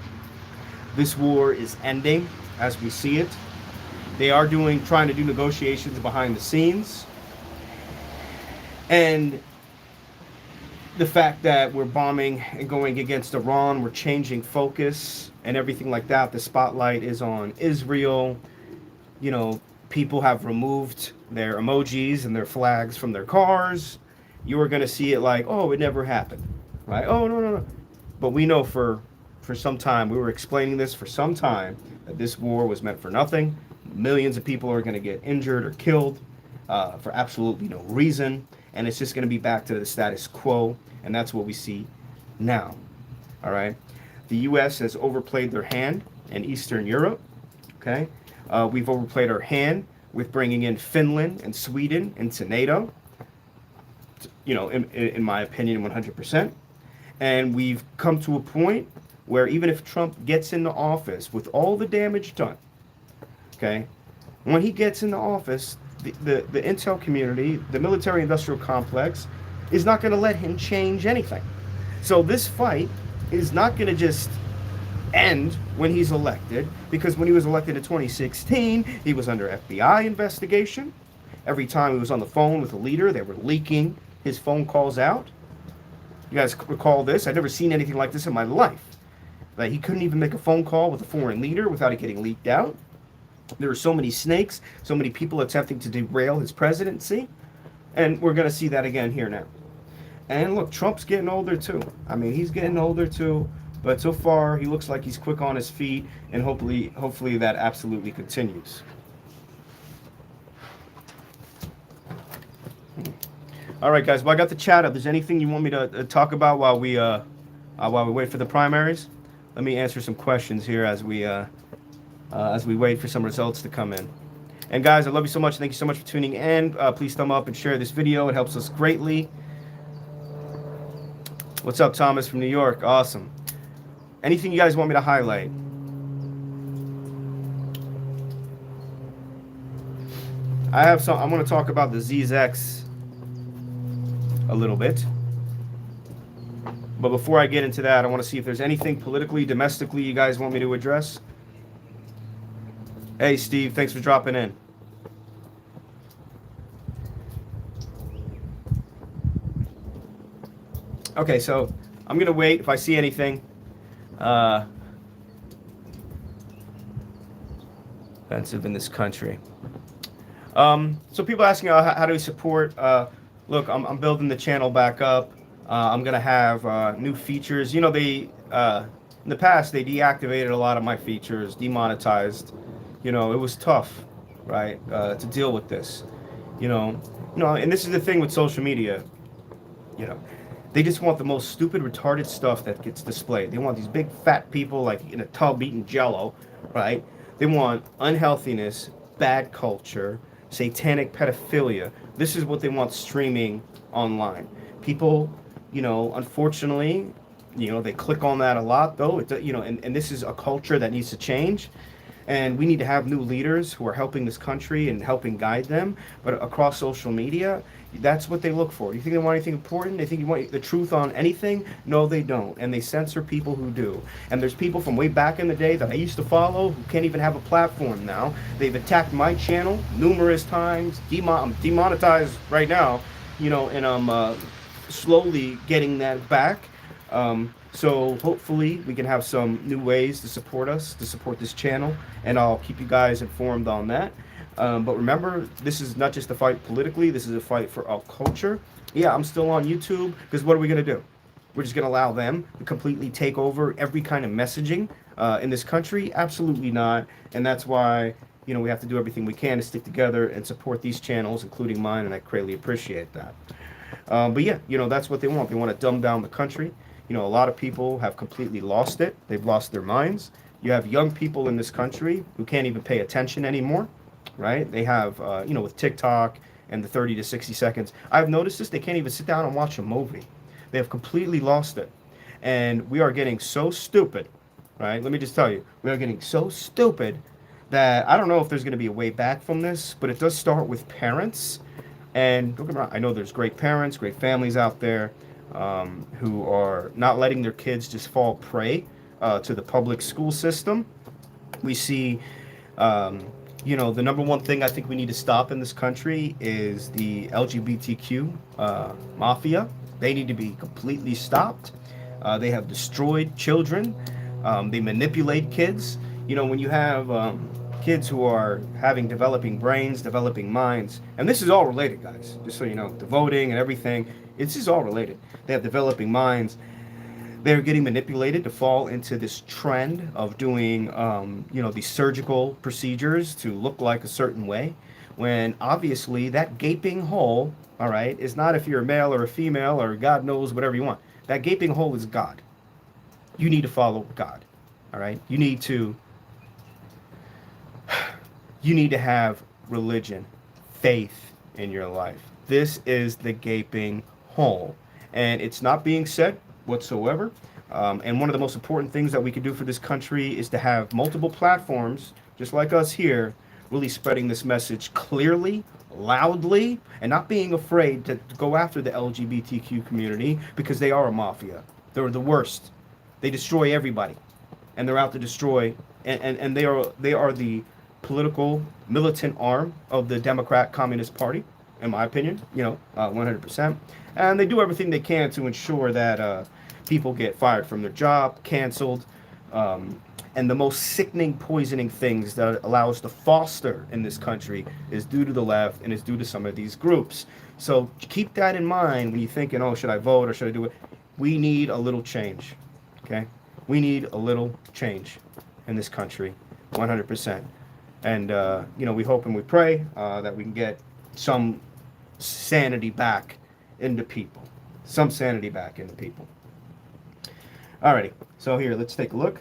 This war is ending as we see it. They are trying to do negotiations behind the scenes. And the fact that we're bombing and going against Iran, we're changing focus and everything like that. The spotlight is on Israel. People have removed their emojis and their flags from their cars. You are going to see it like, oh, it never happened, right? Oh, no. But we know for some time, we were explaining this for some time, that this war was meant for nothing. Millions of people are going to get injured or killed for absolutely no reason. And it's just going to be back to the status quo. And that's what we see now. All right. The U.S. has overplayed their hand in Eastern Europe. Okay. We've overplayed our hand with bringing in Finland and Sweden into NATO. In my opinion, 100%. And we've come to a point where even if Trump gets into office with all the damage done, okay, when he gets into office, the intel community, the military-industrial complex, is not going to let him change anything. So this fight is not going to just end when he's elected, because when he was elected in 2016, he was under FBI investigation. Every time he was on the phone with a leader, they were leaking his phone calls out. You guys recall this? I've never seen anything like this in my life. Like, he couldn't even make a phone call with a foreign leader without it getting leaked out. There were so many snakes, so many people attempting to derail his presidency. And we're going to see that again here now. And look, Trump's getting older too. I mean, he's getting older too. But so far, he looks like he's quick on his feet. And hopefully that absolutely continues. All right, guys. Well, I got the chat up. Is there anything you want me to talk about while we wait for the primaries? Let me answer some questions here as we wait for some results to come in. And guys, I love you so much. Thank you so much for tuning in. Please thumb up and share this video. It helps us greatly. What's up, Thomas from New York? Awesome. Anything you guys want me to highlight? I want to talk about the ZZX a little bit. But before I get into that, I want to see if there's anything politically, domestically you guys want me to address. Hey, Steve, thanks for dropping in. Okay, so I'm going to wait if I see anything. Offensive in this country. So people asking how do we support? Look, I'm building the channel back up. I'm gonna have new features. You know, they in the past they deactivated a lot of my features, demonetized. You know, it was tough, right, to deal with this. You know, and this is the thing with social media. You know, they just want the most stupid, retarded stuff that gets displayed. They want these big fat people like in a tub eating jello, right? They want unhealthiness, bad culture, satanic pedophilia. This is what they want streaming online. People, unfortunately, they click on that a lot though. And this is a culture that needs to change. And we need to have new leaders who are helping this country and helping guide them. But across social media, that's what they look for. You think they want anything important? They think you want the truth on anything? No, they don't. And they censor people who do. And there's people from way back in the day that I used to follow who can't even have a platform now. They've attacked my channel numerous times. I'm demonetized right now, and I'm slowly getting that back. So hopefully we can have some new ways to support us, to support this channel, and I'll keep you guys informed on that. But remember, this is not just a fight politically, this is a fight for our culture. Yeah, I'm still on YouTube, because what are we going to do? We're just going to allow them to completely take over every kind of messaging in this country? Absolutely not. And that's why, we have to do everything we can to stick together and support these channels, including mine, and I greatly appreciate that. But yeah, that's what they want. They want to dumb down the country. A lot of people have completely lost it. They've lost their minds. You have young people in this country who can't even pay attention anymore, right? They have, with TikTok and the 30 to 60 seconds. I've noticed this. They can't even sit down and watch a movie. They have completely lost it. And we are getting so stupid, right? Let me just tell you, we are getting so stupid that I don't know if there's going to be a way back from this, but it does start with parents. And don't get me wrong, I know there's great parents, great families out there who are not letting their kids just fall prey to the public school system. We see, the number one thing I think we need to stop in this country is the LGBTQ mafia. They need to be completely stopped. They have destroyed children. They manipulate kids. When you have kids who are having developing brains, developing minds, and this is all related, guys, just so you know, the voting and everything, it's just all related. They have developing minds. They're getting manipulated to fall into this trend of doing, these surgical procedures to look like a certain way, when obviously that gaping hole, all right, is not if you're a male or a female or God knows whatever you want. That gaping hole is God. You need to follow God, all right? You need to have religion, faith in your life. This is the gaping hole. And it's not being said whatsoever. And one of the most important things that we can do for this country is to have multiple platforms, just like us here, really spreading this message clearly, loudly, and not being afraid to go after the LGBTQ community, because they are a mafia. They're the worst. They destroy everybody. And they're out to destroy, and they are the political militant arm of the Democrat Communist Party, in my opinion, 100%. And they do everything they can to ensure that people get fired from their job, canceled, and the most sickening, poisoning things that allow us to foster in this country is due to the left and is due to some of these groups. So keep that in mind when you're thinking, oh, should I vote or should I do it? We need a little change, okay? We need a little change in this country, 100%. And, we hope and we pray that we can get some sanity back into people. Some sanity back into people. Alrighty, so here, let's take a look.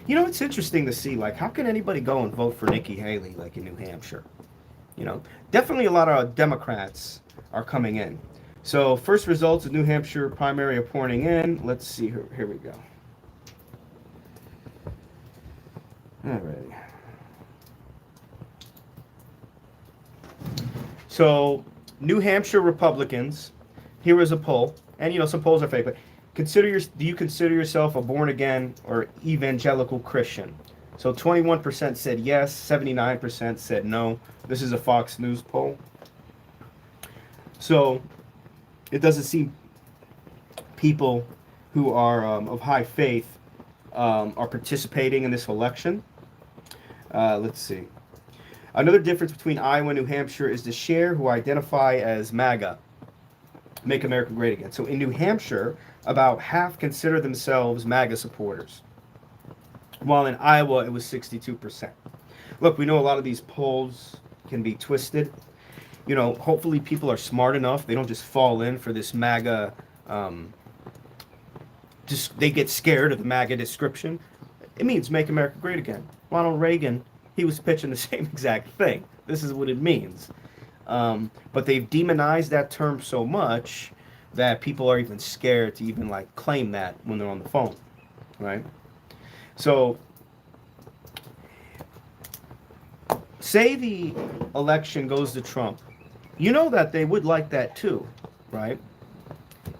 It's interesting to see, like, how can anybody go and vote for Nikki Haley, like, in New Hampshire? Definitely a lot of Democrats are coming in. So, first results of New Hampshire primary are pouring in. Let's see, here we go. Alrighty. So, New Hampshire Republicans, here is a poll, and some polls are fake, but do you consider yourself a born-again or evangelical Christian? So 21% said yes, 79% said no. This is a Fox News poll. So it doesn't seem people who are of high faith are participating in this election. Let's see. Another difference between Iowa and New Hampshire is the share who identify as MAGA, Make America Great Again. So in New Hampshire, about half consider themselves MAGA supporters, while in Iowa it was 62%. Look, we know a lot of these polls can be twisted. You know, hopefully people are smart enough. They don't just fall in for this MAGA, just they get scared of the MAGA description. It means Make America Great Again. Ronald Reagan, he was pitching the same exact thing. This is what it means. But they've demonized that term so much that people are even scared to even like claim that when they're on the phone, right? So say the election goes to Trump. You know that they would like that too, right?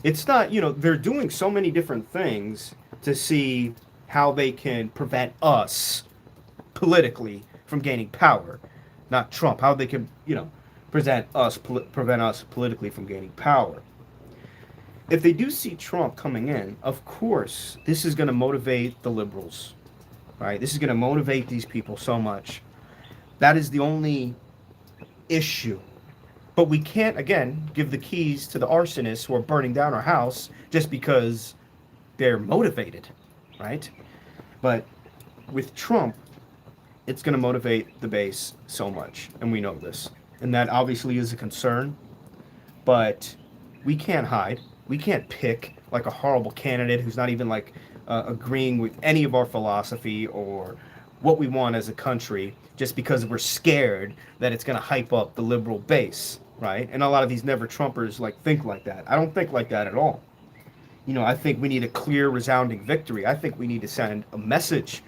It's not, you know, they're doing so many different things to see how they can prevent us politically from gaining power, not Trump, how they can, you know, prevent us politically from gaining power. If they do see Trump coming in, of course, this is going to motivate the liberals, right? This is going to motivate these people so much. That is the only issue. But we can't, again, give the keys to the arsonists who are burning down our house just because they're motivated, right? But with Trump, it's going to motivate the base so much, and we know this. And that obviously is a concern, but we can't hide. We can't pick like a horrible candidate who's not even like agreeing with any of our philosophy or what we want as a country just because we're scared that it's going to hype up the liberal base, right? And a lot of these never Trumpers like think like that. I don't think like that at all. You know, I think we need a clear, resounding victory. I think we need to send a message,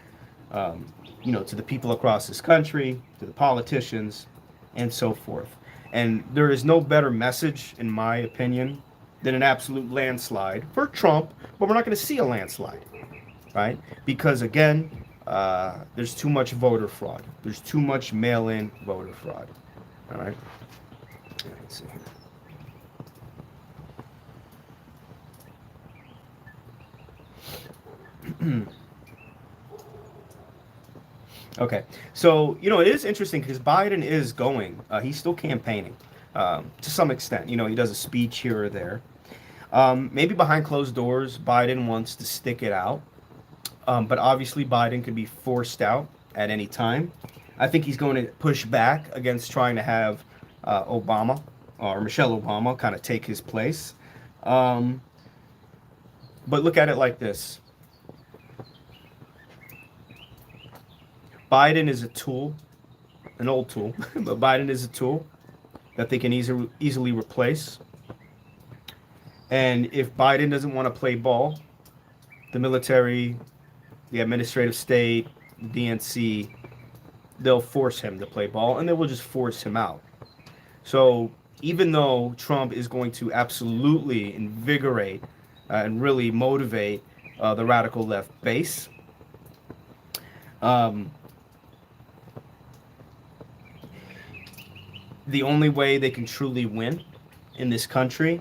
you know, to the people across this country, to the politicians, and so forth. And there is no better message, in my opinion, than an absolute landslide for Trump, but we're not going to see a landslide, right? Because again, there's too much voter fraud. There's too much mail-in voter fraud. All right. Let's see here. Okay, so you know it is interesting because Biden is going. He's still campaigning to some extent. You know, he does a speech here or there. Maybe behind closed doors, Biden wants to stick it out. But obviously, Biden could be forced out at any time. I think he's going to push back against trying to have Obama or Michelle Obama kind of take his place. But look at it like this. Biden is a tool, an old tool, but Biden is a tool that they can easily replace. And if Biden doesn't want to play ball, the military, the administrative state, the DNC, they'll force him to play ball, and they will just force him out. So even though Trump is going to absolutely invigorate and really motivate the radical left base, the only way they can truly win in this country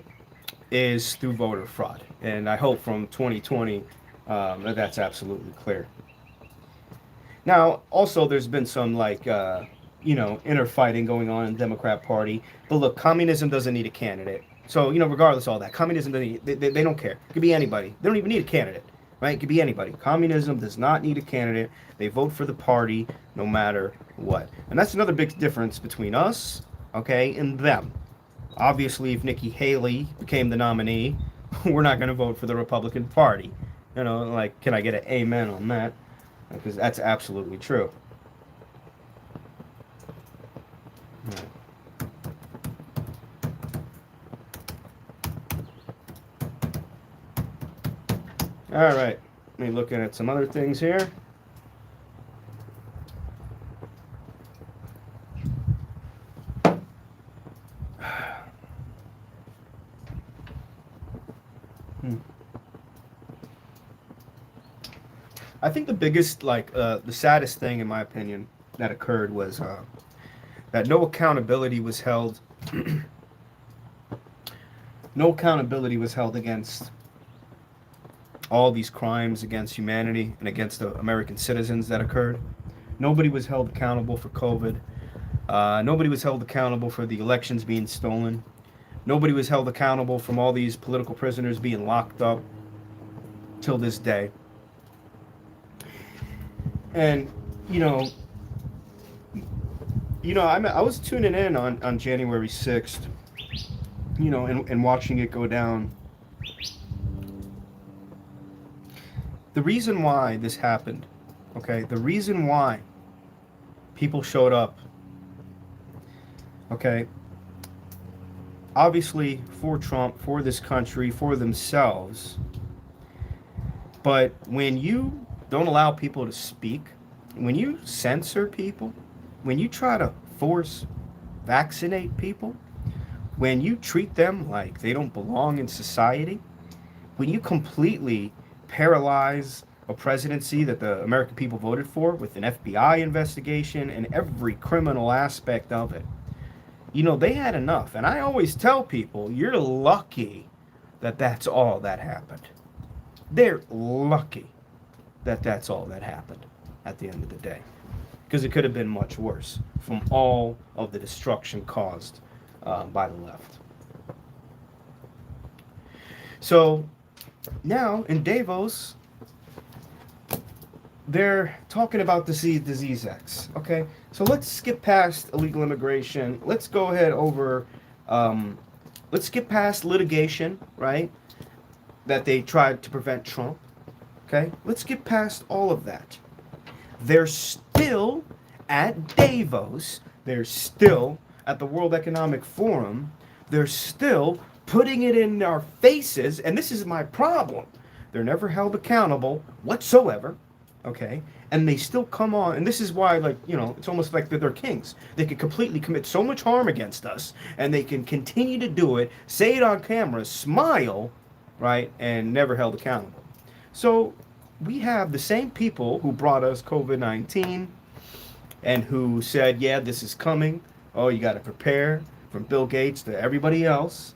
is through voter fraud. And I hope from 2020 that's absolutely clear. Now, also, there's been some, like, you know, inner fighting going on in the Democrat Party. But look, communism doesn't need a candidate. So, you know, regardless of all that, communism doesn't need, they don't care. It could be anybody. They don't even need a candidate, right? It could be anybody. Communism does not need a candidate. They vote for the party no matter what. And that's another big difference between us, okay, and them. Obviously, if Nikki Haley became the nominee, we're not going to vote for the Republican Party. You know, like, can I get an amen on that? Because that's absolutely true. All right. Let me look at some other things here. I think the biggest, like, the saddest thing, in my opinion, that occurred was that no accountability was held. No accountability was held against all these crimes against humanity and against the American citizens that occurred. Nobody was held accountable for COVID. Nobody was held accountable for the elections being stolen. Nobody was held accountable from all these political prisoners being locked up till this day. And you know, I was tuning in on January 6th, and watching it go down. The reason why this happened, okay, the reason why people showed up, okay, obviously for Trump, for this country, for themselves. But when you don't allow people to speak, when you censor people, when you try to force vaccinate people, when you treat them like they don't belong in society, when you completely paralyze a presidency that the American people voted for with an FBI investigation and every criminal aspect of it, they had enough. And I always tell people, you're lucky that that's all that happened. They're lucky that that's all that happened at the end of the day, because it could have been much worse from all of the destruction caused by the left. So now in Davos, they're talking about disease X. Okay, so let's skip past illegal immigration. Let's go ahead over. Let's skip past litigation, right? That they tried to prevent Trump. Okay, let's get past all of that. They're still at Davos. They're still at the World Economic Forum. They're still putting it in our faces, and this is my problem. They're never held accountable whatsoever, okay? And they still come on, and this is why, it's almost like they're kings. They can completely commit so much harm against us, and they can continue to do it, say it on camera, smile, right, and never held accountable. So we have the same people who brought us COVID-19 and who said, yeah, this is coming. Oh, you got to prepare, from Bill Gates to everybody else,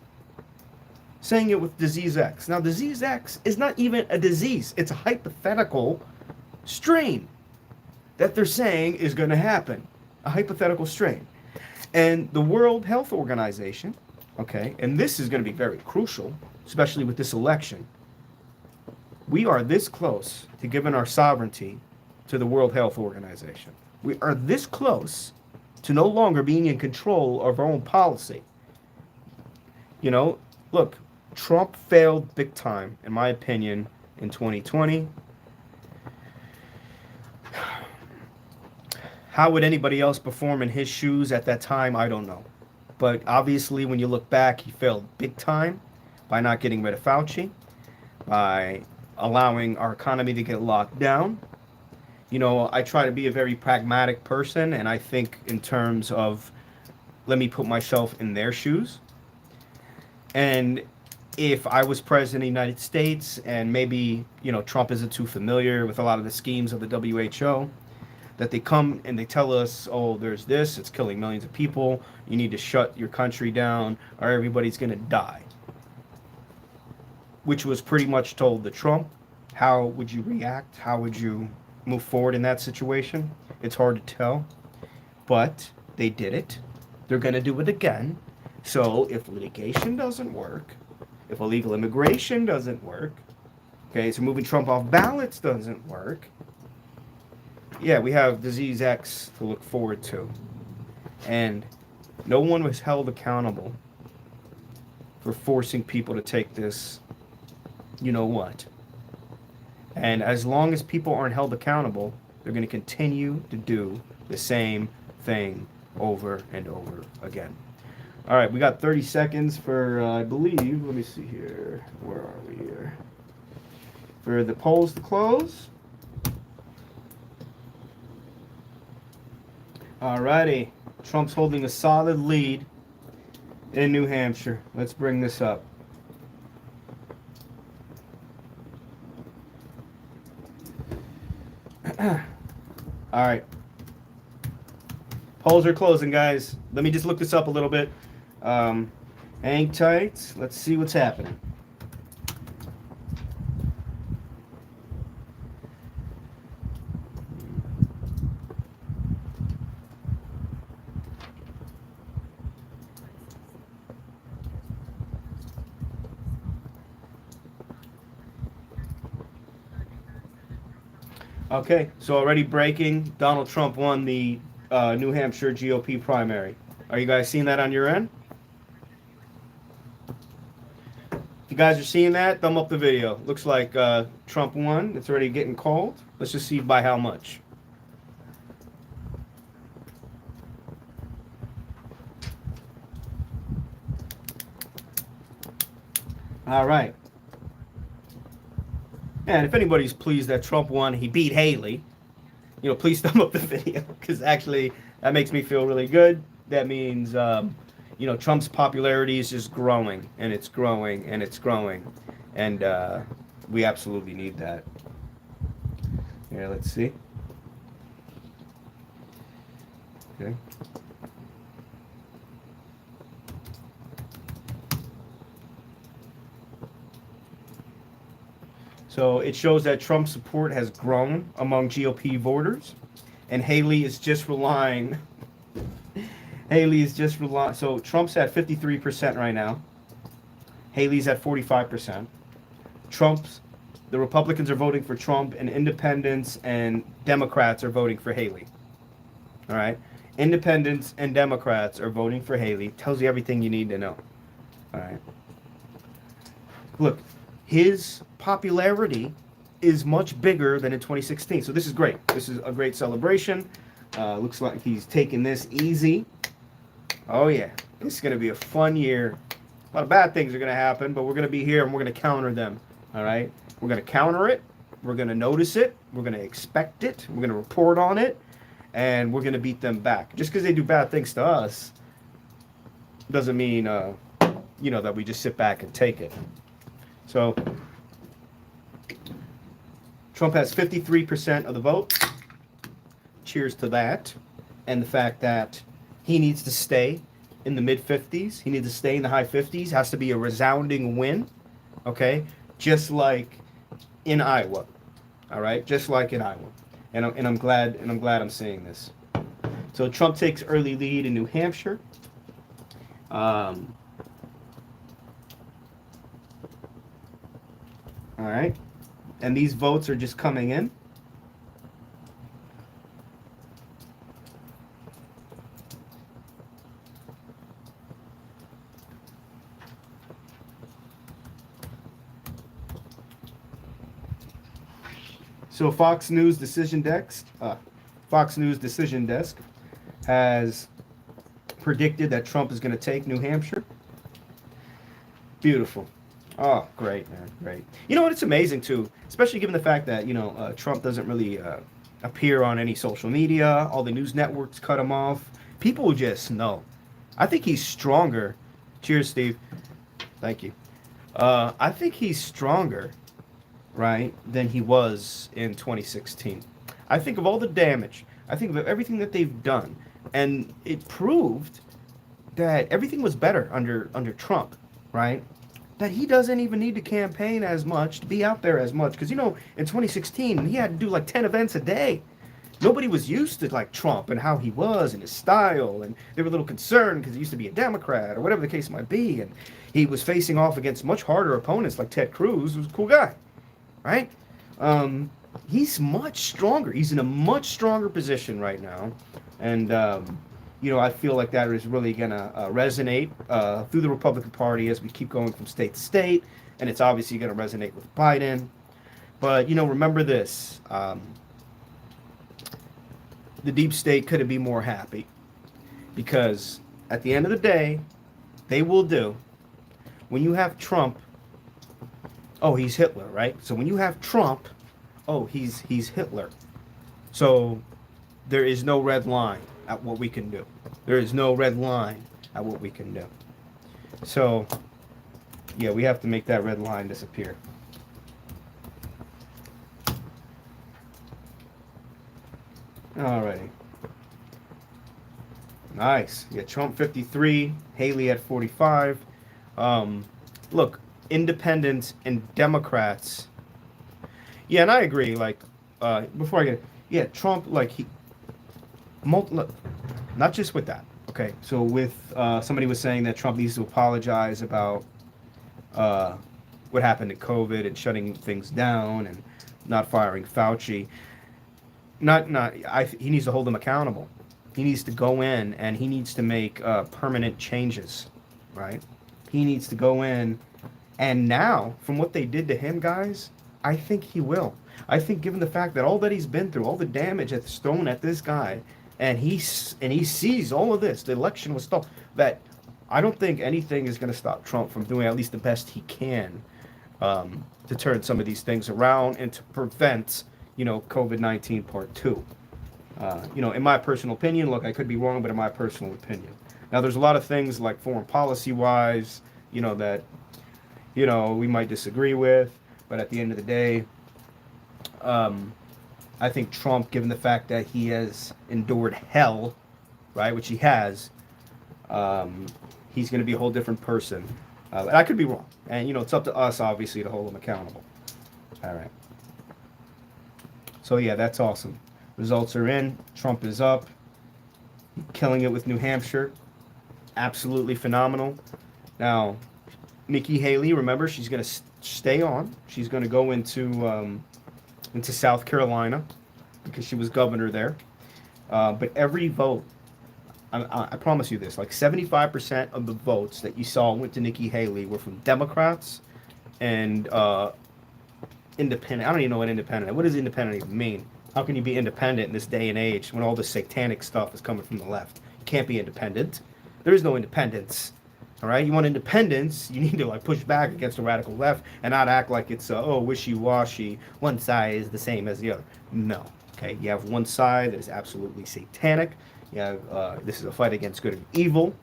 saying it with disease X. Now, disease X is not even a disease. It's a hypothetical strain that they're saying is going to happen. A hypothetical strain. And the World Health Organization, okay, and this is going to be very crucial, especially with this election. We are this close to giving our sovereignty to the World Health Organization. We are this close to no longer being in control of our own policy. Look, Trump failed big time, in my opinion, in 2020. How would anybody else perform in his shoes at that time? I don't know. But obviously, when you look back, he failed big time by not getting rid of Fauci, by allowing our economy to get locked down. I try to be a very pragmatic person, and I think in terms of, let me put myself in their shoes. And if I was president of the United States, and maybe, Trump isn't too familiar with a lot of the schemes of the WHO, that they come and they tell us, oh, there's this, it's killing millions of people, you need to shut your country down, or everybody's going to die. Which was pretty much told to Trump. How would you react? How would you move forward in that situation? It's hard to tell. But they did it. They're going to do it again. So if litigation doesn't work, if illegal immigration doesn't work, okay, so moving Trump off ballots doesn't work, yeah, we have disease X to look forward to. And no one was held accountable for forcing people to take this, you know what. And as long as people aren't held accountable, they're going to continue to do the same thing over and over again. All right, we got 30 seconds for, I believe, let me see here. Where are we here? For the polls to close. All righty. Trump's holding a solid lead in New Hampshire. Let's bring this up. All right. Polls are closing, guys. Let me just look this up a little bit. Hang tight. Let's see what's happening. Okay, so already breaking, Donald Trump won the New Hampshire GOP primary. Are you guys seeing that on your end? If you guys are seeing that, thumb up the video. Looks like Trump won. It's already getting called. Let's just see by how much. All right. And if anybody's pleased that Trump won, he beat Haley, please thumb up the video because actually that makes me feel really good. That means, Trump's popularity is just growing and it's growing and it's growing. And we absolutely need that. Yeah, let's see. Okay. So it shows that Trump's support has grown among GOP voters, and Haley is just relying. So Trump's at 53% right now. Haley's at 45%. The Republicans are voting for Trump, and independents and Democrats are voting for Haley. All right? Independents and Democrats are voting for Haley. Tells you everything you need to know. All right? Look, his popularity is much bigger than in 2016. So this is great. This is a great celebration. Looks like he's taking this easy. Oh, yeah. This is going to be a fun year. A lot of bad things are going to happen, but we're going to be here and we're going to counter them. All right? We're going to counter it. We're going to notice it. We're going to expect it. We're going to report on it. And we're going to beat them back. Just because they do bad things to us doesn't mean, that we just sit back and take it. So Trump has 53% of the vote. Cheers to that. And the fact that he needs to stay in the mid-50s. He needs to stay in the high 50s. Has to be a resounding win. Okay? Just like in Iowa. All right? Just like in Iowa. And I'm glad I'm seeing this. So Trump takes early lead in New Hampshire. All right. And these votes are just coming in. So Fox News Decision Desk has predicted that Trump is going to take New Hampshire. Beautiful. Oh, great, man, great. You know what? It's amazing too, especially given the fact that Trump doesn't really appear on any social media. All the news networks cut him off. People just know. I think he's stronger. Cheers, Steve. Thank you. I think he's stronger, right, than he was in 2016. I think of all the damage. I think of everything that they've done, and it proved that everything was better under Trump, right? That he doesn't even need to campaign as much, to be out there as much. Because, in 2016, he had to do like 10 events a day. Nobody was used to like Trump and how he was and his style. And they were a little concerned because he used to be a Democrat or whatever the case might be. And he was facing off against much harder opponents like Ted Cruz, who's a cool guy, right? He's much stronger. He's in a much stronger position right now. And, I feel like that is really going to resonate through the Republican Party as we keep going from state to state. And it's obviously going to resonate with Biden. But, remember this. The deep state couldn't be more happy. Because at the end of the day, they will do. When you have Trump, oh, he's Hitler, right? So when you have Trump, oh, he's Hitler. So there is no red line at what we can do. There is no red line at what we can do. So, yeah, we have to make that red line disappear. Alrighty. Nice. Yeah, Trump 53, Haley at 45. Look, independents and Democrats. Yeah, and I agree. Like, before I get, yeah, Trump, like not just with that. Okay, so with somebody was saying that Trump needs to apologize about what happened to COVID and shutting things down and not firing Fauci. he needs to hold them accountable. He needs to go in and he needs to make permanent changes, right? He needs to go in, and now, from what they did to him, guys, I think he will. I think, given the fact that all that he's been through, all the damage that's thrown at this guy, and he sees all of this, the election was stolen. That I don't think anything is going to stop Trump from doing at least the best he can to turn some of these things around and to prevent, COVID-19 Part 2. In my personal opinion, look, I could be wrong, but in my personal opinion. Now, there's a lot of things like foreign policy-wise, that, we might disagree with, but at the end of the day, I think Trump, given the fact that he has endured hell, right, which he has, he's going to be a whole different person. But I could be wrong. And, it's up to us, obviously, to hold him accountable. All right. So, yeah, that's awesome. Results are in. Trump is up. Killing it with New Hampshire. Absolutely phenomenal. Now, Nikki Haley, remember, she's going to stay on. She's going to go into South Carolina because she was governor there. But every vote, I promise you this, like 75% of the votes that you saw went to Nikki Haley were from Democrats and independent. I don't even know what independent. What does independent even mean? How can you be independent in this day and age when all this satanic stuff is coming from the left? You can't be independent. There is no independence. All right, you want independence, you need to push back against the radical left and not act like it's wishy-washy, one side is the same as the other. No, okay, you have one side that is absolutely satanic. You have this is a fight against good and evil,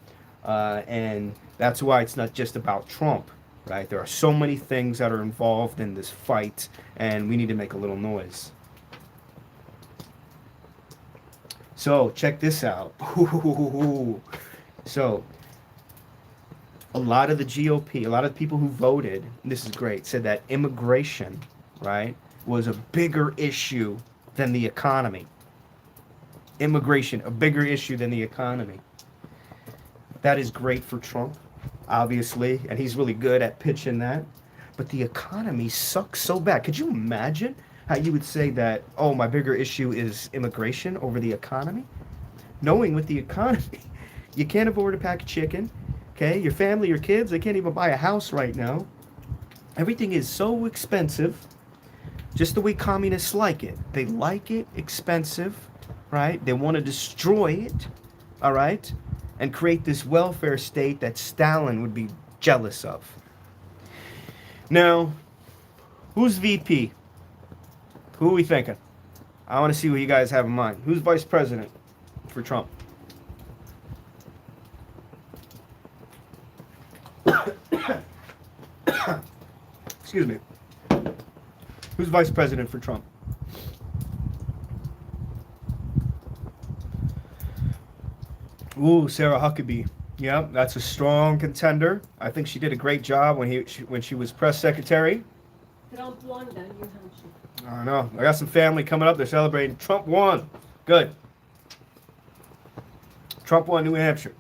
and that's why it's not just about Trump, right? There are so many things that are involved in this fight, and we need to make a little noise. So check this out. So a lot of the GOP, a lot of the people who voted, and this is great, said that immigration, right, was a bigger issue than the economy. Immigration, a bigger issue than the economy. That is great for Trump, obviously, and he's really good at pitching that. But the economy sucks so bad. Could you imagine how you would say that, oh, my bigger issue is immigration over the economy? Knowing with the economy, you can't afford a pack of chicken. Okay, your family, your kids, they can't even buy a house right now. Everything is so expensive, just the way communists like it. They like it expensive, right? They want to destroy it, all right? And create this welfare state that Stalin would be jealous of. Now, who's VP? Who are we thinking? I want to see what you guys have in mind. Who's vice president for Trump? Excuse me. Who's vice president for Trump? Ooh, Sarah Huckabee. Yeah, that's a strong contender. I think she did a great job when she was press secretary. Trump won the New Hampshire. I know. I got some family coming up. They're celebrating. Trump won. Good. Trump won New Hampshire.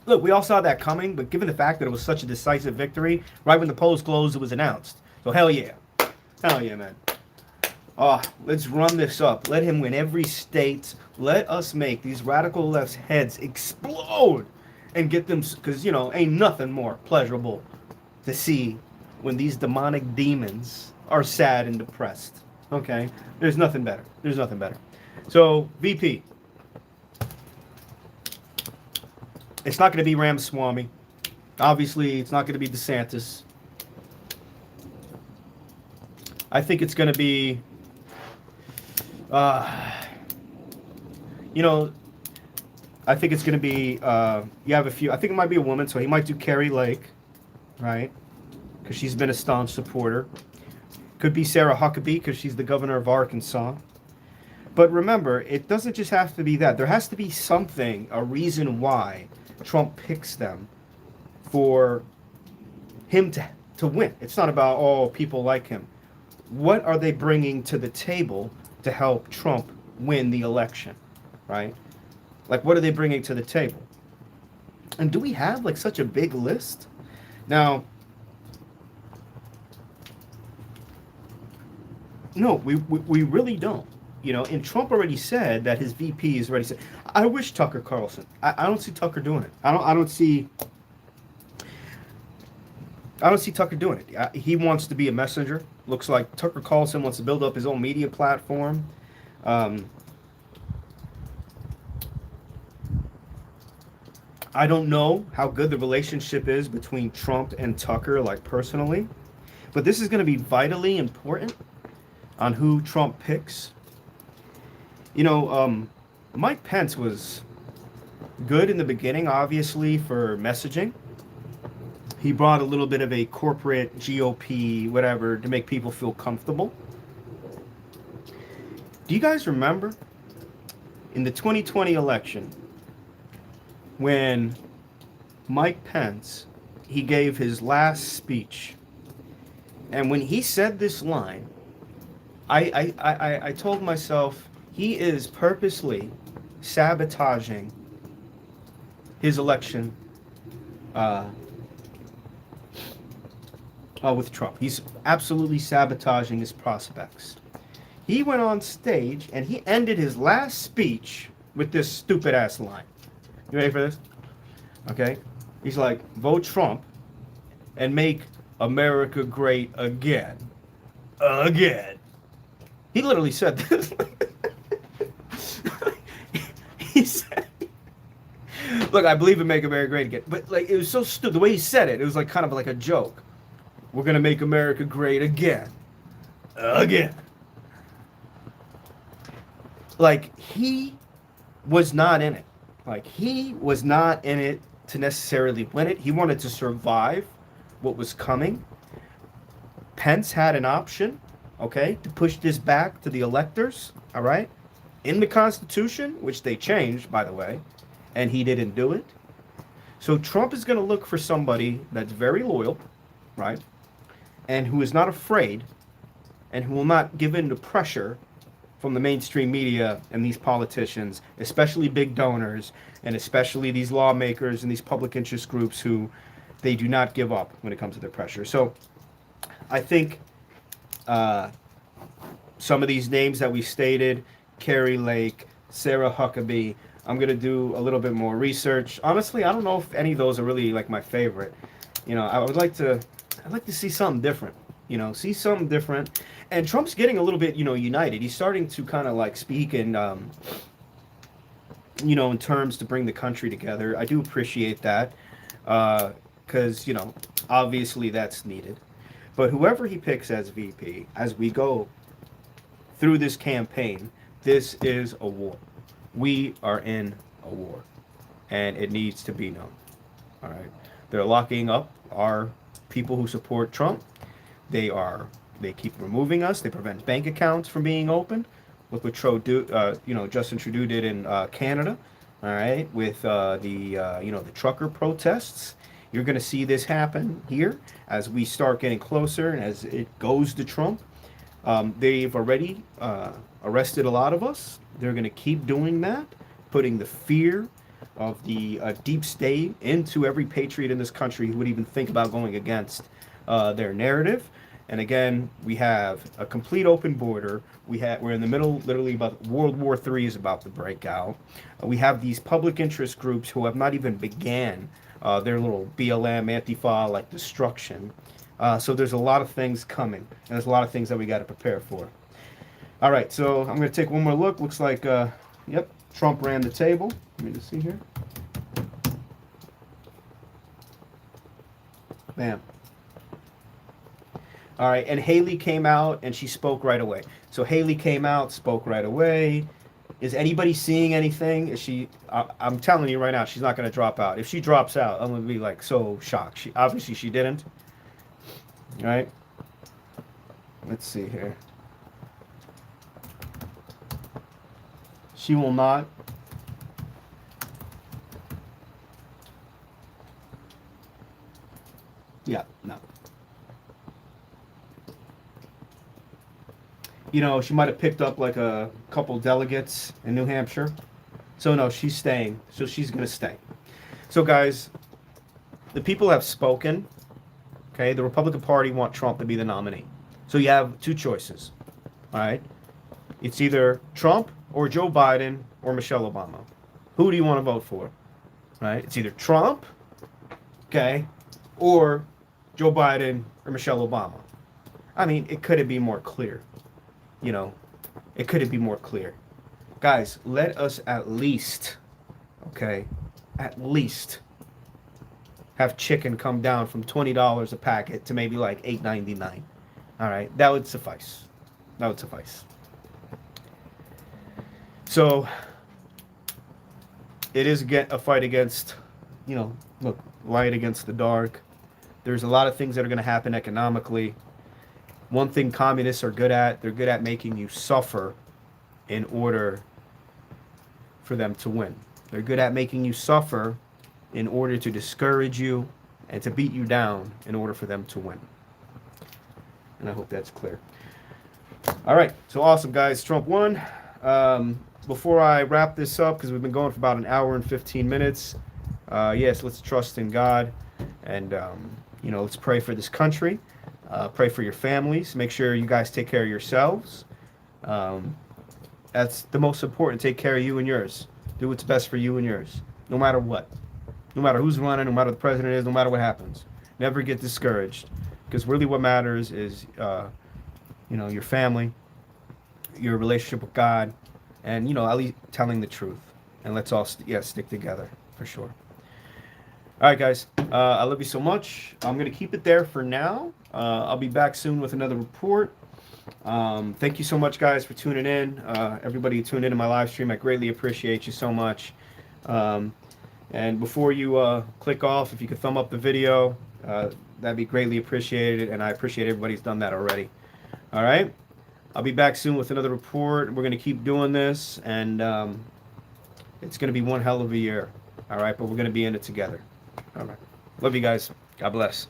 Look, we all saw that coming, but given the fact that it was such a decisive victory, right when the polls closed, it was announced. So hell yeah. Hell yeah, man. Oh, let's run this up. Let him win every state. Let us make these radical left's heads explode and get them, because, ain't nothing more pleasurable to see when these demonic demons are sad and depressed. Okay? There's nothing better. There's nothing better. So, VP. It's not going to be Ramaswamy. Obviously, it's not going to be DeSantis. I think it's going to be, I think it's going to be, you have a few, I think it might be a woman, so he might do Carrie Lake, right? Because she's been a staunch supporter. Could be Sarah Huckabee, because she's the governor of Arkansas. But remember, it doesn't just have to be that. There has to be something, a reason why Trump picks them for him to win. It's not about, oh, people like him. What are they bringing to the table to help Trump win the election, right? Like, what are they bringing to the table? And do we have, such a big list? Now, no, we really don't. and Trump already said that his VP is already said. I wish Tucker Carlson. I don't see Tucker doing it. I don't see Tucker doing it. He wants to be a messenger. Looks like Tucker Carlson wants to build up his own media platform. I don't know how good the relationship is between Trump and Tucker, like personally, but this is going to be vitally important on who Trump picks. Mike Pence was good in the beginning, obviously, for messaging. He brought a little bit of a corporate GOP, whatever, to make people feel comfortable. Do you guys remember in the 2020 election when Mike Pence, he gave his last speech, and when he said this line, I told myself he is purposely sabotaging his election with Trump. He's absolutely sabotaging his prospects. He went on stage and he ended his last speech with this stupid ass line. You ready for this? Okay. He's like, vote Trump and make America great again. Again. He literally said this. He said, look, I believe in make America great again. But like, it was so stupid. The way he said it, it was like kind of like a joke. We're going to make America great again. Again. Like, he was not in it. Like, he was not in it to necessarily win it. He wanted to survive what was coming. Pence had an option, okay, to push this back to the electors, all right, in the Constitution, which they changed, by the way, and he didn't do it. So Trump is going to look for somebody that's very loyal, right, and who is not afraid and who will not give in to pressure from the mainstream media and these politicians, especially big donors, and especially these lawmakers and these public interest groups who they do not give up when it comes to their pressure. So I think some of these names that we stated, Carrie Lake, Sarah Huckabee, I'm going to do a little bit more research. Honestly, I don't know if any of those are really like my favorite. I'd like to see something different, see something different. And Trump's getting a little bit, united. He's starting to kind of like speak in, in terms to bring the country together. I do appreciate that because, obviously that's needed. But whoever he picks as VP, as we go through this campaign, this is a war. We are in a war, and it needs to be known. All right. They're locking up our people who support Trump. They keep removing us. They prevent bank accounts from being opened. Look what Justin Trudeau did in Canada. All right, with the trucker protests. You're going to see this happen here as we start getting closer and as it goes to Trump. They've already arrested a lot of us. They're going to keep doing that, putting the fear of the deep state into every patriot in this country who would even think about going against their narrative. And again, we have a complete open border. We're in the middle, literally, about World War III is about to break out. We have these public interest groups who have not even began their little BLM, Antifa, like destruction. So there's a lot of things coming, and there's a lot of things that we got to prepare for. All right, so I'm going to take one more look. Looks like, yep, Trump ran the table. Let me just see here. Bam. All right, and Haley came out and she spoke right away. So Haley came out, spoke right away. Is anybody seeing anything? Is she? I'm telling you right now, she's not going to drop out. If she drops out, I'm going to be like so shocked. Obviously she didn't. All right. Let's see here. She will not. Yeah, no. She might have picked up like a couple delegates in New Hampshire. So no, she's staying. So she's going to stay. So guys, the people have spoken. Okay, the Republican Party want Trump to be the nominee. So you have two choices. All right. It's either Trump or Joe Biden or Michelle Obama. Who do you want to vote for? Right? It's either Trump, okay, or Joe Biden or Michelle Obama. I mean, it couldn't be more clear. You know, it couldn't be more clear. Guys, let us at least, okay, at least have chicken come down from $20 a packet to maybe like $8.99. All right, that would suffice. That would suffice. So it is a fight against, you know, look, light against the dark. There's a lot of things that are going to happen economically. One thing communists are good at, they're good at making you suffer in order for them to win. They're good at making you suffer in order to discourage you and to beat you down in order for them to win. And I hope that's clear. All right, so awesome, guys. Trump won. Before I wrap this up, because we've been going for about an hour and 15 minutes, yes, let's trust in God, and you know, let's pray for this country. Pray for your families. Make sure you guys take care of yourselves. That's the most important. Take care of you and yours. Do what's best for you and yours, no matter what. No matter who's running, no matter the president is, no matter what happens. Never get discouraged, because really what matters is, you know, your family, your relationship with God, and, you know, at least telling the truth. And let's all stick together, for sure. All right, guys. I love you so much. I'm going to keep it there for now. I'll be back soon with another report. Thank you so much, guys, for tuning in. Everybody who tuned into my live stream, I greatly appreciate you so much. And before you click off, if you could thumb up the video, that'd be greatly appreciated. And I appreciate everybody who's done that already. All right. I'll be back soon with another report. We're going to keep doing this, and it's going to be one hell of a year. All right, but we're going to be in it together. All right. Love you guys. God bless.